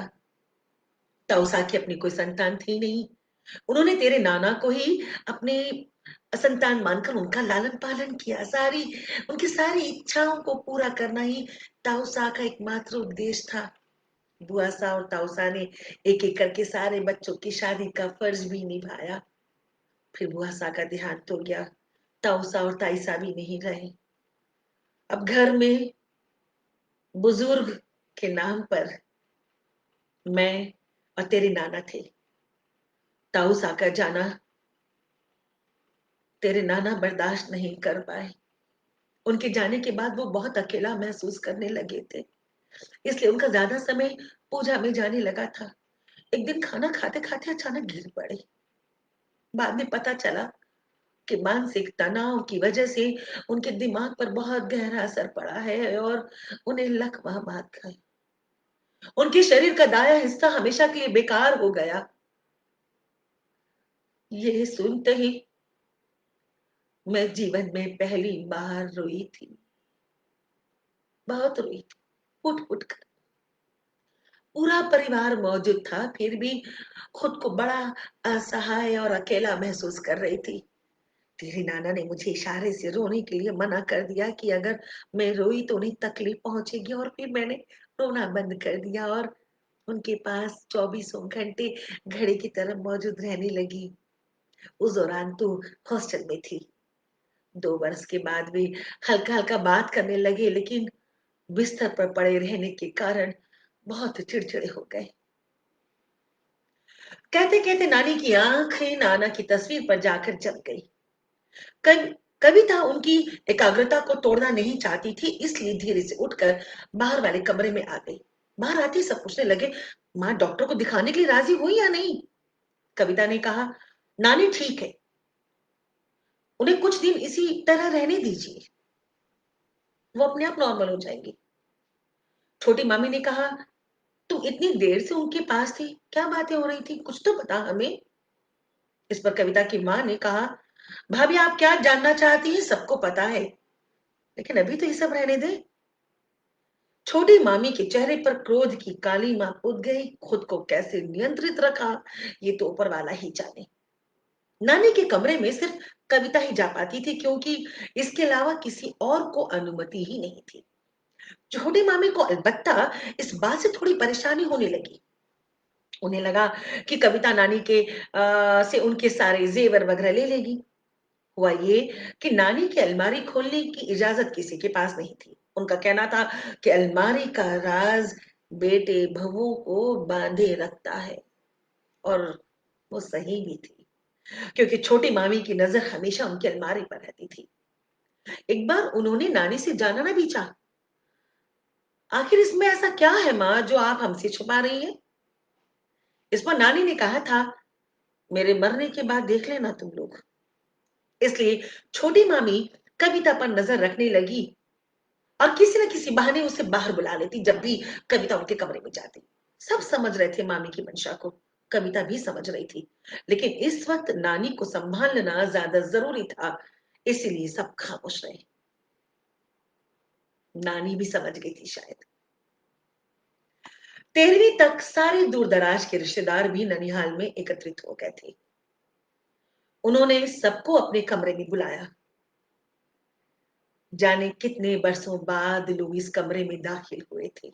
ताऊसा की अपनी कोई संतान थी नहीं। उन्होंने तेरे नाना को ही अपने संतान मानकर उनका लालन पालन किया। उनकी सारी इच्छाओं को पूरा करना ही ताऊसा का एकमात्र उद्देश्य था। बुआ सा और ताऊसा ने एक एक करके सारे बच्चों की शादी का फर्ज भी निभाया। फिर बुआ सा का देहांत हो गया। ताऊसा और ताईसा भी नहीं रहे। अब घर में बुजुर्ग के नाम पर मैं और तेरे नाना थे। ताऊसा का जाना तेरे नाना बर्दाश्त नहीं कर पाए। उनके जाने के बाद वो बहुत अकेला महसूस करने लगे थे, इसलिए उनका ज्यादा समय पूजा में जाने लगा था। एक दिन खाना खाते खाते अचानक गिर पड़े। बाद में पता चला कि मानसिक तनाव की वजह से उनके दिमाग पर बहुत गहरा असर पड़ा है और उन्हें लकवा मार गया। उनके शरीर का दाया हिस्सा हमेशा के लिए बेकार हो गया। ये सुनते ही मैं जीवन में पहली बार रोई थी, बहुत रोई थी, फुट फुट कर। पूरा परिवार मौजूद था, फिर भी खुद को बड़ा असहाय और अकेला महसूस कर रही थी। तेरे नाना ने मुझे इशारे से रोने के लिए मना कर दिया कि अगर मैं रोई तो उन्हें तकलीफ पहुंचेगी, और फिर मैंने रोना बंद कर दिया और उनके पास 24 घंटे घड़ी की तरह मौजूद रहने लगी। उस दौरान तू हॉस्टल में थी। 2 वर्ष के बाद भी हल्का हल्का बात करने लगे, लेकिन बिस्तर पर पड़े रहने के कारण बहुत चिड़चिड़े हो गए। कहते कहते नानी की आंखें नाना की तस्वीर पर जाकर जम गई। कविता उनकी एकाग्रता को तोड़ना नहीं चाहती थी, इसलिए धीरे से उठकर बाहर वाले कमरे में आ गई। बाहर आते ही सब पूछने लगे, माँ डॉक्टर को दिखाने के लिए राजी हुई या नहीं? कविता ने कहा, नानी ठीक है, उन्हें कुछ दिन इसी तरह रहने दीजिए, वो अपने आप नॉर्मल हो जाएंगी। छोटी मामी ने कहा, तुम इतनी देर से उनके पास थी, क्या बातें हो रही थी, कुछ तो बता हमें। इस पर कविता की माँ ने कहा, भाभी आप क्या जानना चाहती हैं, सबको पता है, लेकिन अभी तो ये सब रहने दे। छोटी मामी के चेहरे पर क्रोध की काली मां उठ गई। खुद को कैसे नियंत्रित रखा, ये तो ऊपर वाला ही जाने। नानी के कमरे में सिर्फ कविता ही जा पाती थी, क्योंकि इसके अलावा किसी और को अनुमति ही नहीं थी। छोटी मामी को अलबत्ता इस बात से थोड़ी परेशानी होने लगी। उन्हें लगा कि कविता नानी के से उनके सारे जेवर वगैरह ले लेगी। हुआ ये कि नानी की अलमारी खोलने की इजाजत किसी के पास नहीं थी। उनका कहना था कि अलमारी का राज बेटे बहुओं को बांधे रखता है, और वो सही भी थी, क्योंकि छोटी मामी की नजर हमेशा उनकी अलमारी पर रहती थी। एक बार उन्होंने नानी से जानना भी चाहा, आखिर इसमें ऐसा क्या है माँ जो आप हमसे छुपा रही हैं? इस पर नानी ने कहा था, मेरे मरने के बाद देख लेना तुम लोग। इसलिए छोटी मामी कविता पर नजर रखने लगी और किसी न किसी बहाने उसे बाहर बुला लेती जब भी कविता उनके कमरे में जाती। सब समझ रहे थे मामी की मंशा को, कविता भी समझ रही थी, लेकिन इस वक्त नानी को संभालना ज्यादा जरूरी था, इसीलिए सब खामोश रहे। नानी भी समझ गई थी शायद। 13वीं तक सारे दूर दराज के रिश्तेदार भी ननिहाल में एकत्रित हो गए थे। उन्होंने सबको अपने कमरे में बुलाया। जाने कितने बरसों बाद लोग इस कमरे में दाखिल हुए थे।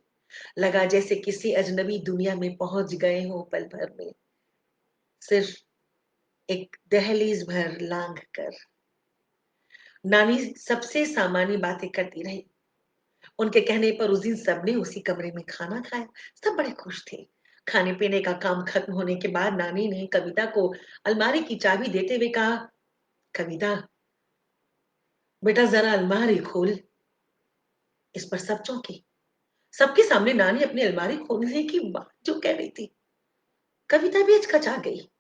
लगा जैसे किसी अजनबी दुनिया में पहुंच गए हों पल भर में, सिर्फ एक दहलीज भर लांघ कर। नानी सबसे सामान्य बातें करती रही। उनके कहने पर उस दिन सबने उसी कमरे में खाना खाया। सब बड़े खुश थे। खाने पीने का काम खत्म होने के बाद नानी ने कविता को अलमारी की चाबी देते हुए कहा, कविता, बेटा जरा अलमारी खोल। इस पर सब चौंके। सबके सामने नानी अपनी अलमारी खोलने की बात जो कह रही थी, कविता भी हिचकिचा गई।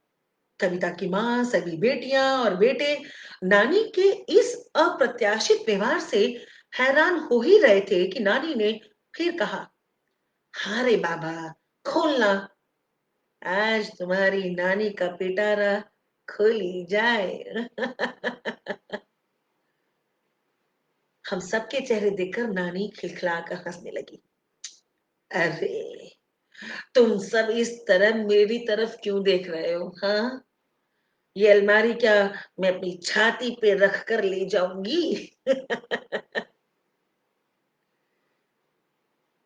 कविता की माँ, सभी बेटियां और बेटे नानी के इस अप्रत्याशित व्यवहार से हैरान हो ही रहे थे कि नानी ने फिर कहा, हाँ रे बाबा, खोलना। आज तुम्हारी नानी का पिटारा खोली जाए। हम सबके चेहरे देखकर नानी खिलखिलाकर हंसने लगी। अरे, तुम सब इस तरह मेरी तरफ क्यों देख रहे हो? हाँ, ये अलमारी क्या मैं अपनी छाती पे रख कर ले जाऊंगी?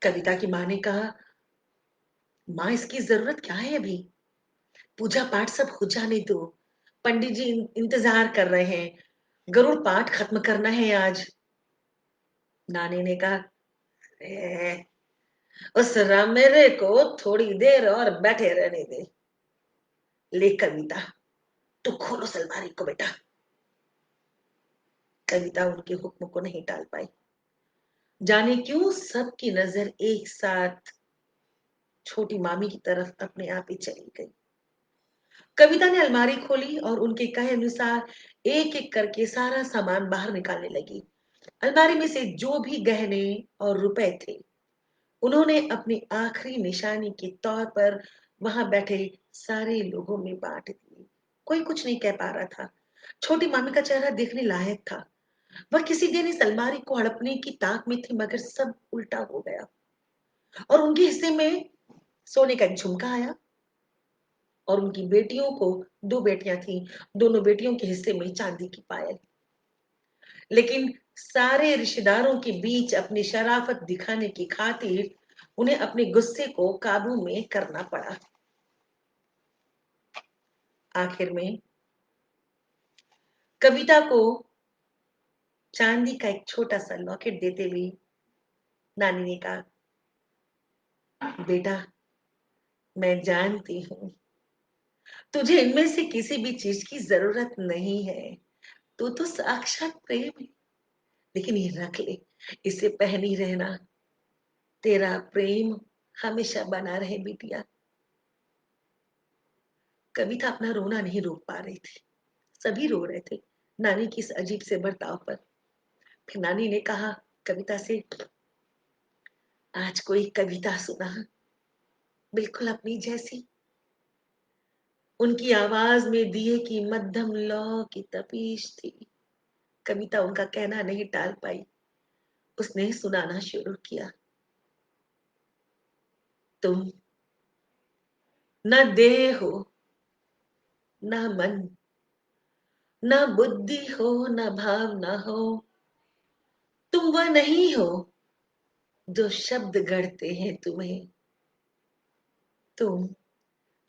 कविता की माँ ने कहा, माँ इसकी जरूरत क्या है अभी? पूजा पाठ सब हो जाने दो। पंडित जी इंतजार कर रहे हैं। गरुड़ पाठ खत्म करना है आज। नानी ने कहा, "ए, उस रामेरे को थोड़ी देर और बैठे रहने दे। ले कविता, तू खोलो उस अलमारी को बेटा।" कविता उनके हुक्म को नहीं टाल पाई। जाने क्यों सबकी नजर एक साथ छोटी मामी की तरफ अपने आप ही चली गई। कविता ने अलमारी खोली और उनके कहे अनुसार एक एक करके सारा सामान बाहर निकालने लगी। अलमारी में से जो भी गहने और रुपए थे, उन्होंने अपनी आखिरी निशानी के तौर पर वहां बैठे सारे लोगों में बांट दिए। कोई कुछ नहीं कह पा रहा था। छोटी मामी का चेहरा देखने लायक था। वह किसी दिन इस अलमारी को हड़पने की ताक में थी, मगर सब उल्टा हो गया और उनके हिस्से में सोने का एक झुमका आया और उनकी बेटियों को, दो बेटियां थी, दोनों बेटियों के हिस्से में चांदी की पायल। लेकिन सारे रिश्तेदारों के बीच अपनी शराफत दिखाने की खातिर उन्हें अपने गुस्से को काबू में करना पड़ा। आखिर में कविता को चांदी का एक छोटा सा लॉकेट देते हुए नानी ने कहा, बेटा, मैं जानती हूँ तुझे इनमें से किसी भी चीज की जरूरत नहीं है। तू तो साक्षात प्रेम है। लेकिन ये रख ले, इसे पहन ही रहना। तेरा प्रेम हमेशा बना रहे बिटिया। कविता अपना रोना नहीं रोक पा रही थी। सभी रो रहे थे नानी की इस अजीब से बर्ताव पर। फिर नानी ने कहा कविता से, आज कोई कविता सुना, बिल्कुल अपनी जैसी। उनकी आवाज में दिए की मध्यम लौ की तपीश थी। कविता उनका कहना नहीं टाल पाई। उसने सुनाना शुरू किया। तुम न देह हो, न मन, न बुद्धि हो, न भावना हो। तुम वह नहीं हो जो शब्द गढ़ते हैं तुम्हें। तुम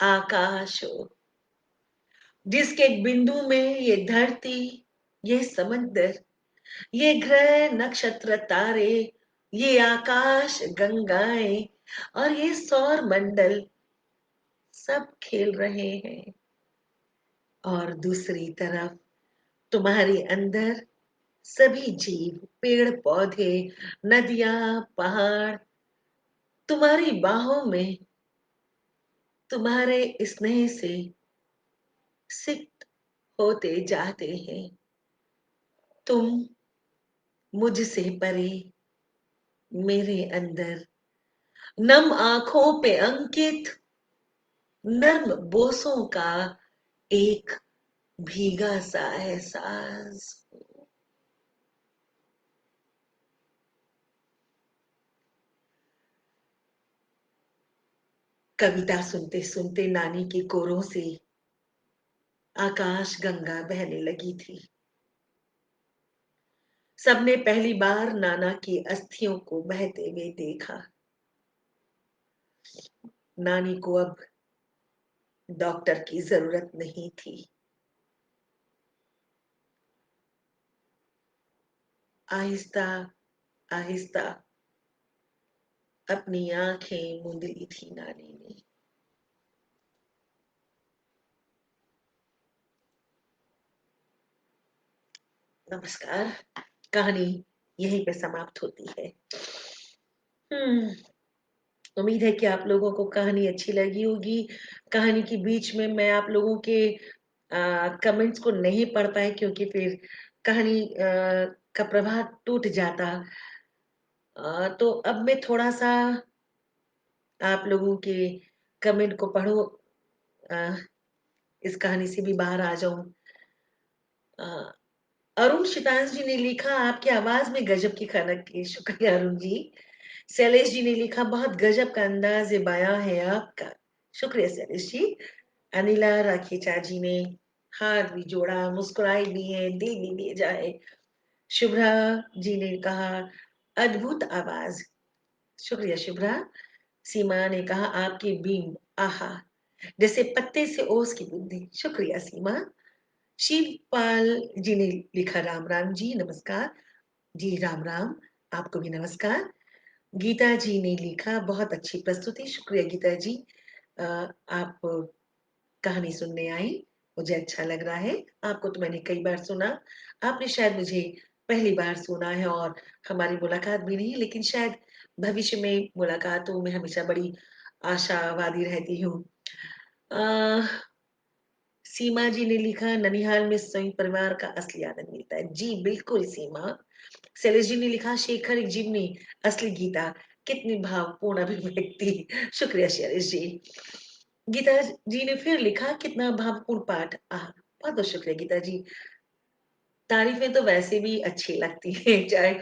आकाश हो, जिसके एक बिंदु में ये धरती, ये समंदर, ये ग्रह नक्षत्र तारे, ये आकाश गंगाएं और ये सौर मंडल सब खेल रहे हैं। और दूसरी तरफ तुम्हारे अंदर सभी जीव, पेड़ पौधे, नदियां, पहाड़ तुम्हारी बाहों में तुम्हारे स्नेह से सिक्त होते जाते हैं। तुम मुझसे परे, मेरे अंदर, नम आंखों पे अंकित नर्म बोसों का एक भीगा सा एहसास। कविता सुनते सुनते नानी के कोरों से आकाश गंगा बहने लगी थी। सबने पहली बार नाना की अस्थियों को बहते हुए देखा। नानी को अब डॉक्टर की जरूरत नहीं थी। आहिस्ता आहिस्ता अपनी आंखें मूंद ली थी नानी ने। नमस्कार। कहानी यहीं पे समाप्त होती है। हम्म उम्मीद है कि आप लोगों को कहानी अच्छी लगी होगी। कहानी के बीच में मैं आप लोगों के कमेंट्स को नहीं पढ़ पाई क्योंकि फिर कहानी का प्रवाह टूट जाता। तो अब मैं थोड़ा सा आप लोगों के कमेंट को पढ़ो। अ, इस कहानी से भी बाहर आ जाऊं। अ, अरुण शितांश जी ने लिखा, आपकी आवाज में गजब की खनक की। शुक्रिया अरुण जी। शैलेश जी ने लिखा, बहुत गजब का अंदाज बयां है आपका। शुक्रिया शैलेश जी। अनिला राखीचा जी ने हाथ भी जोड़ा, मुस्कुराई भी है, दिल भी भेजा है। शुभ्रा जी ने कहा, अद्भुत आवाज। शुक्रिया शुभ्रा। सीमा ने कहा, आपकी बीम आहा, जैसे पत्ते से ओस की बूंदे। शुक्रिया सीमा। शिवपाल जी ने लिखा, राम राम जी, नमस्कार जी। राम राम। आपको भी नमस्कार। गीता जी ने लिखा, बहुत अच्छी प्रस्तुति। शुक्रिया गीता जी। आप कहानी सुनने आई, मुझे अच्छा लग रहा है। आपको तो मैंने कई बार सुना, आपने शायद मुझे पहली बार सुना है और हमारी मुलाकात भी नहीं, लेकिन शायद भविष्य में मुलाकात हो। मैं हमेशा बड़ी आशावादी रहती हूँ। अ, सीमा जी ने लिखा, ननिहाल में संयुक्त परिवार का असली आनंद मिलता है। जी बिल्कुल सीमा। शैलेश जी ने लिखा, शेखर एक जिम्नी, असली गीता, कितनी भावपूर्ण अभिव्यक्ति। शुक्रिया शैलेश जी। गीता जी ने फिर लिखा, कितना भावपूर्ण पाठ। बहुत बहुत शुक्रिया गीता जी। तारीफें तो वैसे भी अच्छी लगती है, चाहे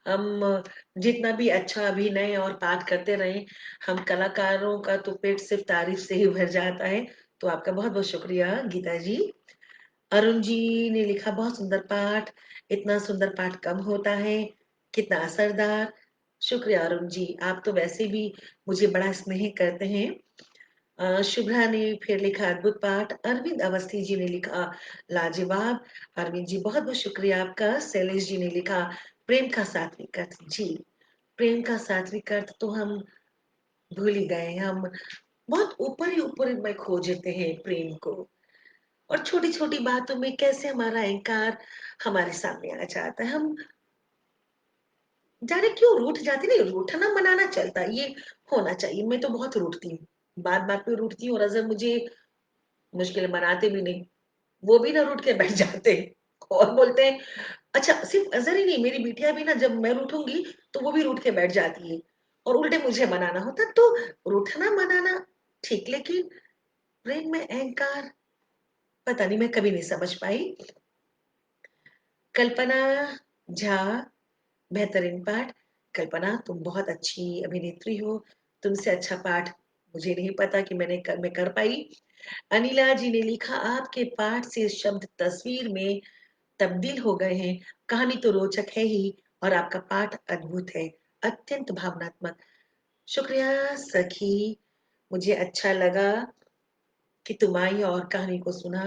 हम जितना भी अच्छा अभिनय और पाठ करते रहे, हम कलाकारों का तो पेट सिर्फ तारीफ से ही भर जाता है। तो आपका बहुत बहुत शुक्रिया गीता जी। अरुण जी ने लिखा, बहुत सुंदर पाठ, इतना सुंदर पाठ कम होता है, कितना असरदार। शुक्रिया अरुण जी, आप तो वैसे भी मुझे बड़ा स्नेह करते हैं। शुभ्रा ने फिर लिखा, अद्भुत पाठ। अरविंद अवस्थी जी ने लिखा, लाजवाब। अरविंद जी बहुत बहुत शुक्रिया आपका। शैलेश जी ने लिखा, प्रेम का सात्विक अर्थ। जी, प्रेम का सात्विक अर्थ तो हम भूल ही गए। हम बहुत ऊपर ही ऊपर में खोजते हैं प्रेम को, और छोटी छोटी बातों में कैसे हमारा अहंकार हमारे सामने आ जाता है। हम जाने क्यों रूठ जाते, नहीं रूठना मनाना चलता, ये होना चाहिए। मैं तो बहुत रूठती हूँ, बात बात पे रूठती हूँ, और अगर मुझे मुश्किल मनाते भी नहीं, वो भी ना रूठ के बैठ जाते हैं और बोलते हैं। अच्छा, सिर्फ अजहर ही नहीं, मेरी बिटिया भी ना, जब मैं रूठूंगी तो वो भी रूठ के बैठ जाती है और उल्टे मुझे मनाना होता। तो रूठना मनाना ठीक, लेकिन प्रेम में अहंकार, पता नहीं, मैं कभी नहीं समझ पाई। कल्पना झा, बेहतरीन पाठ। कल्पना, तुम बहुत अच्छी अभिनेत्री हो, तुमसे अच्छा पाठ मुझे नहीं पता कि मैं कर पाई। अनिला जी ने लिखा, आपके पाठ से शब्द तस्वीर में तब्दील हो गए हैं। कहानी तो रोचक है ही, और आपका पाठ अद्भुत है, अत्यंत भावनात्मक। शुक्रिया सखी, मुझे अच्छा लगा कि तुम आई और कहानी को सुना।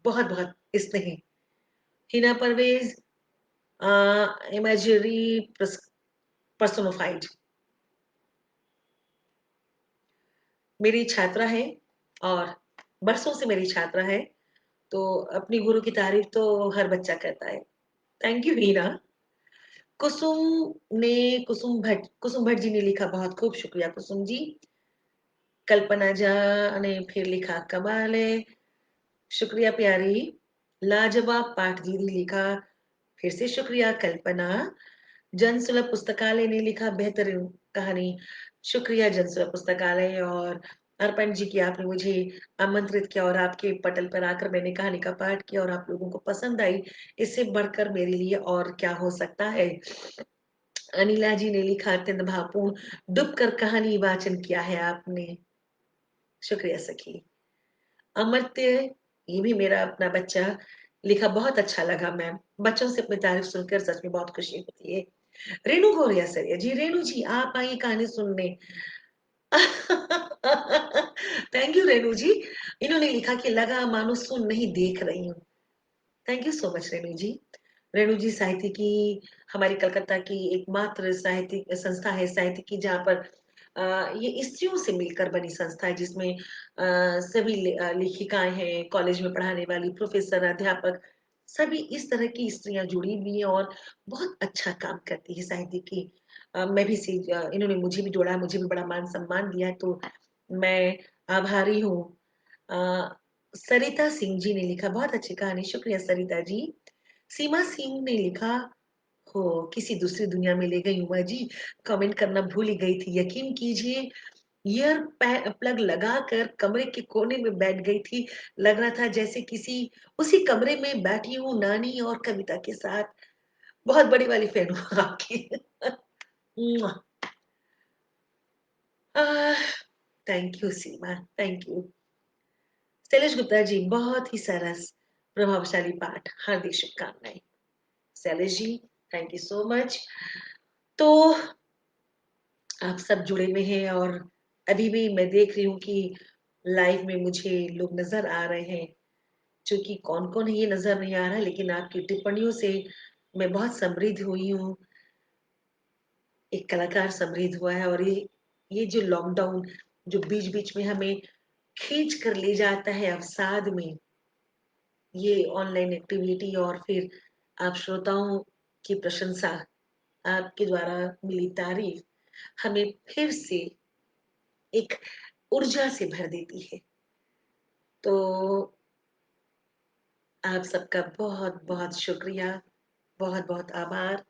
बहुत बहुत स्नेह। हिना परवेज, इमेजरी पर्सोनिफाइड, मेरी छात्रा है और बरसों से मेरी छात्रा है। तो अपनी गुरु की तारीफ तो हर बच्चा करता है। थैंक यू हीना। कुसुम भट्ट जी ने लिखा, बहुत खूब, शुक्रिया कुसुम जी। कल्पना झा ने फिर लिखा, कमाल है। शुक्रिया प्यारी। लाजवाब पाठ दीदी लिखा, फिर से शुक्रिया कल्पना। जन सुलभ पुस्तकालय ने लिखा, बेहतरीन कहानी। शुक्रिया जन सुलभ पुस्तकालय। और अर्पण जी की, आपने मुझे आमंत्रित किया और आपके पटल पर आकर मैंने कहानी का पाठ किया और आप लोगों को पसंद आई। इससे बढ़कर मेरे लिए और क्या हो सकता है। अनिला जी ने लिखा, अत्यंत भावपूर्ण, डूब कर कहानी वाचन किया है आपने। शुक्रिया सखी। अमर्त्य, ये भी मेरा अपना बच्चा, लिखा बहुत अच्छा लगा मैम। बच्चों से अपनी तारीफ सुनकर सच में बहुत खुशी होती है। रेणु गौरिया सरिया जी, रेणु जी आप आइए कहानी सुनने। थैंक यू रेणु जी। इन्होंने लिखा कि लगा मानो सुन नहीं देख रही हूँ। Thank you so much Renu ji. Renu ji साहित्य की, हमारी कलकत्ता की एकमात्र साहित्यिक संस्था है साहित्य की, जहाँ पर ये स्त्रियों से मिलकर बनी संस्था है, जिसमें सभी लेखिकाएं हैं, कॉलेज में पढ़ाने वाली प्रोफेसर, अध्यापक, सभी इस तरह की स्त्रियां जुड़ी हुई हैं और बहुत अच्छा काम करती है साहित्य की। मैं भी इन्होंने मुझे भी जोड़ा, मुझे भी बड़ा मान सम्मान दिया है, तो मैं आभारी हूँ। अ, सरिता सिंह जी ने लिखा, बहुत अच्छी कहानी, शुक्रिया सरिता जी। सीमा सिंह ने लिखा, हो किसी दूसरी दुनिया में ले गई उमा जी, कमेंट करना भूल ही गई थी, यकीन कीजिए। ईयर प्लग लगाकर कमरे के कोने में बैठ गई थी, लग रहा था जैसे किसी उसी कमरे में बैठी हूँ नानी और कविता के साथ। बहुत बड़ी वाली फैन हूँ आपकी। Thank you Seema, thank you. Shailesh Gupta ji, बहुत ही सरस प्रभावशाली पाठ, हार्दिक शुभकामनाएं। Shailesh ji, thank you so much. तो आप सब जुड़े हुए हैं और अभी भी मैं देख रही हूँ कि लाइव में मुझे लोग नजर आ रहे हैं। क्योंकि कौन कौन है ये नजर नहीं आ रहा, लेकिन आपकी टिप्पणियों से मैं बहुत समृद्ध हुई हूँ, एक कलाकार समृद्ध हुआ है। और ये जो लॉकडाउन जो बीच बीच में हमें खींच कर ले जाता है अवसाद में, ये ऑनलाइन एक्टिविटी और फिर आप श्रोताओं की प्रशंसा, आपके द्वारा मिली तारीफ हमें फिर से एक ऊर्जा से भर देती है। तो आप सबका बहुत बहुत शुक्रिया, बहुत बहुत आभार।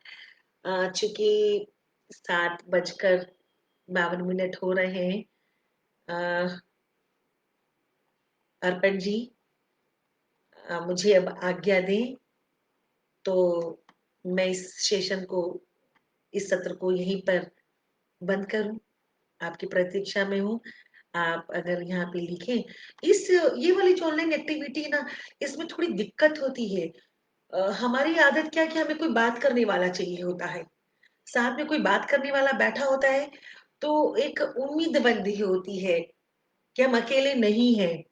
चूंकि 7:52 हो रहे हैं, अर्पण जी मुझे अब आज्ञा दें, तो मैं इस सेशन को, इस सत्र को यहीं पर बंद करूं। आपकी प्रतीक्षा में हूँ। आप अगर यहाँ पे लिखें, इस ये वाली जो ऑनलाइन एक्टिविटी है ना, इसमें थोड़ी दिक्कत होती है। हमारी आदत क्या है कि हमें कोई बात करने वाला चाहिए होता है, साथ में कोई बात करने वाला बैठा होता है, तो एक उम्मीद बंधी होती है कि हम अकेले नहीं हैं।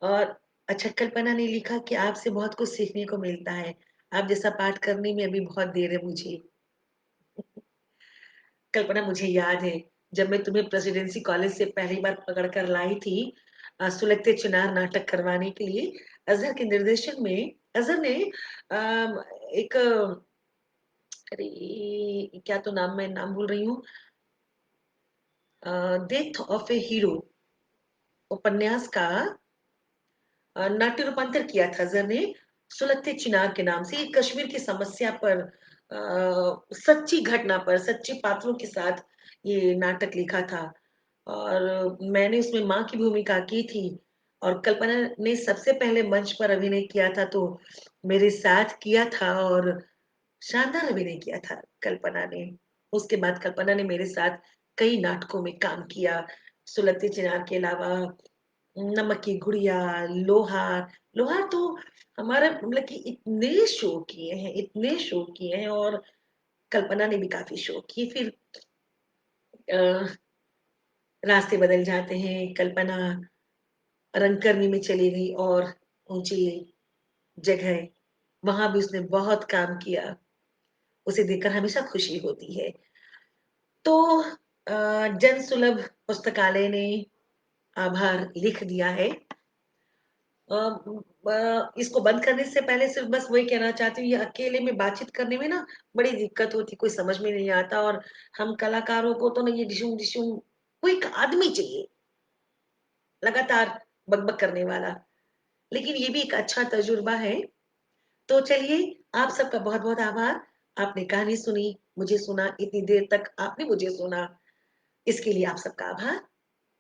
और अच्छा, कल्पना ने लिखा कि आपसे बहुत कुछ सीखने को मिलता है, आप जैसा पाठ करने में अभी बहुत देर है मुझे। कल्पना, मुझे याद है जब मैं तुम्हें प्रेसिडेंसी कॉलेज से पहली बार पकड़ कर लाई थी सुलगते चिनार नाटक करवाने के लिए, अजहर के निर्देशन में। अजहर ने एक अरे क्या तो नाम, मैं नाम भूल रही हूँ, डेथ ऑफ ए हीरो उपन्यास का नाट्य रूपांतर किया था अजहर ने, सुलगते चिनार के नाम से। कश्मीर की समस्या पर, सच्ची घटना पर, सच्चे पात्रों के साथ ये नाटक लिखा था। और मैंने उसमें माँ की भूमिका की थी, और कल्पना ने सबसे पहले मंच पर अभिनय किया था, तो मेरे साथ किया था और शानदार अभिनय किया था कल्पना ने। उसके बाद कल्पना ने मेरे साथ कई नाटकों में काम किया, सुलगते चिनार के अलावा नमक की गुड़िया, लोहार। लोहार तो हमारा मतलब कि इतने शो किए हैं, इतने शो किए हैं, और कल्पना ने भी काफी शो किए। फिर रास्ते बदल जाते हैं, कल्पना रंगकर्मी में चली गई और ऊंची जगह, वहां भी उसने बहुत काम किया, उसे देखकर हमेशा खुशी होती है। तो जन सुलभ पुस्तकालय ने आभार लिख दिया है। इसको बंद करने से पहले सिर्फ बस वही कहना चाहती हूँ, ये अकेले में बातचीत करने में ना बड़ी दिक्कत होती, कोई समझ में नहीं आता। और हम कलाकारों को तो ना ये डिशुम डिशुम, कोई एक आदमी चाहिए लगातार बकबक करने वाला। लेकिन ये भी एक अच्छा तजुर्बा है। तो चलिए, आप सबका बहुत बहुत आभार। आपने कहानी सुनी, मुझे सुना, इतनी देर तक आपने मुझे सुना, इसके लिए आप सबका आभार,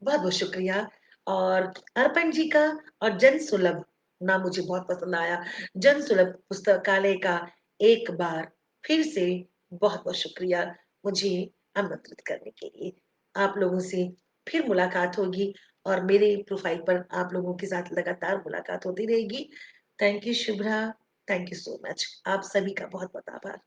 बहुत बहुत शुक्रिया। और अर्पण जी का और जन सुलभ नाम मुझे बहुत पसंद आया, जन सुलभ पुस्तकालय का एक बार फिर से बहुत बहुत शुक्रिया मुझे आमंत्रित करने के लिए। आप लोगों से फिर मुलाकात होगी, और मेरे प्रोफाइल पर आप लोगों के साथ लगातार मुलाकात होती रहेगी। Thank you Shubhra, thank you so much. आप सभी का बहुत-बहुत आभार।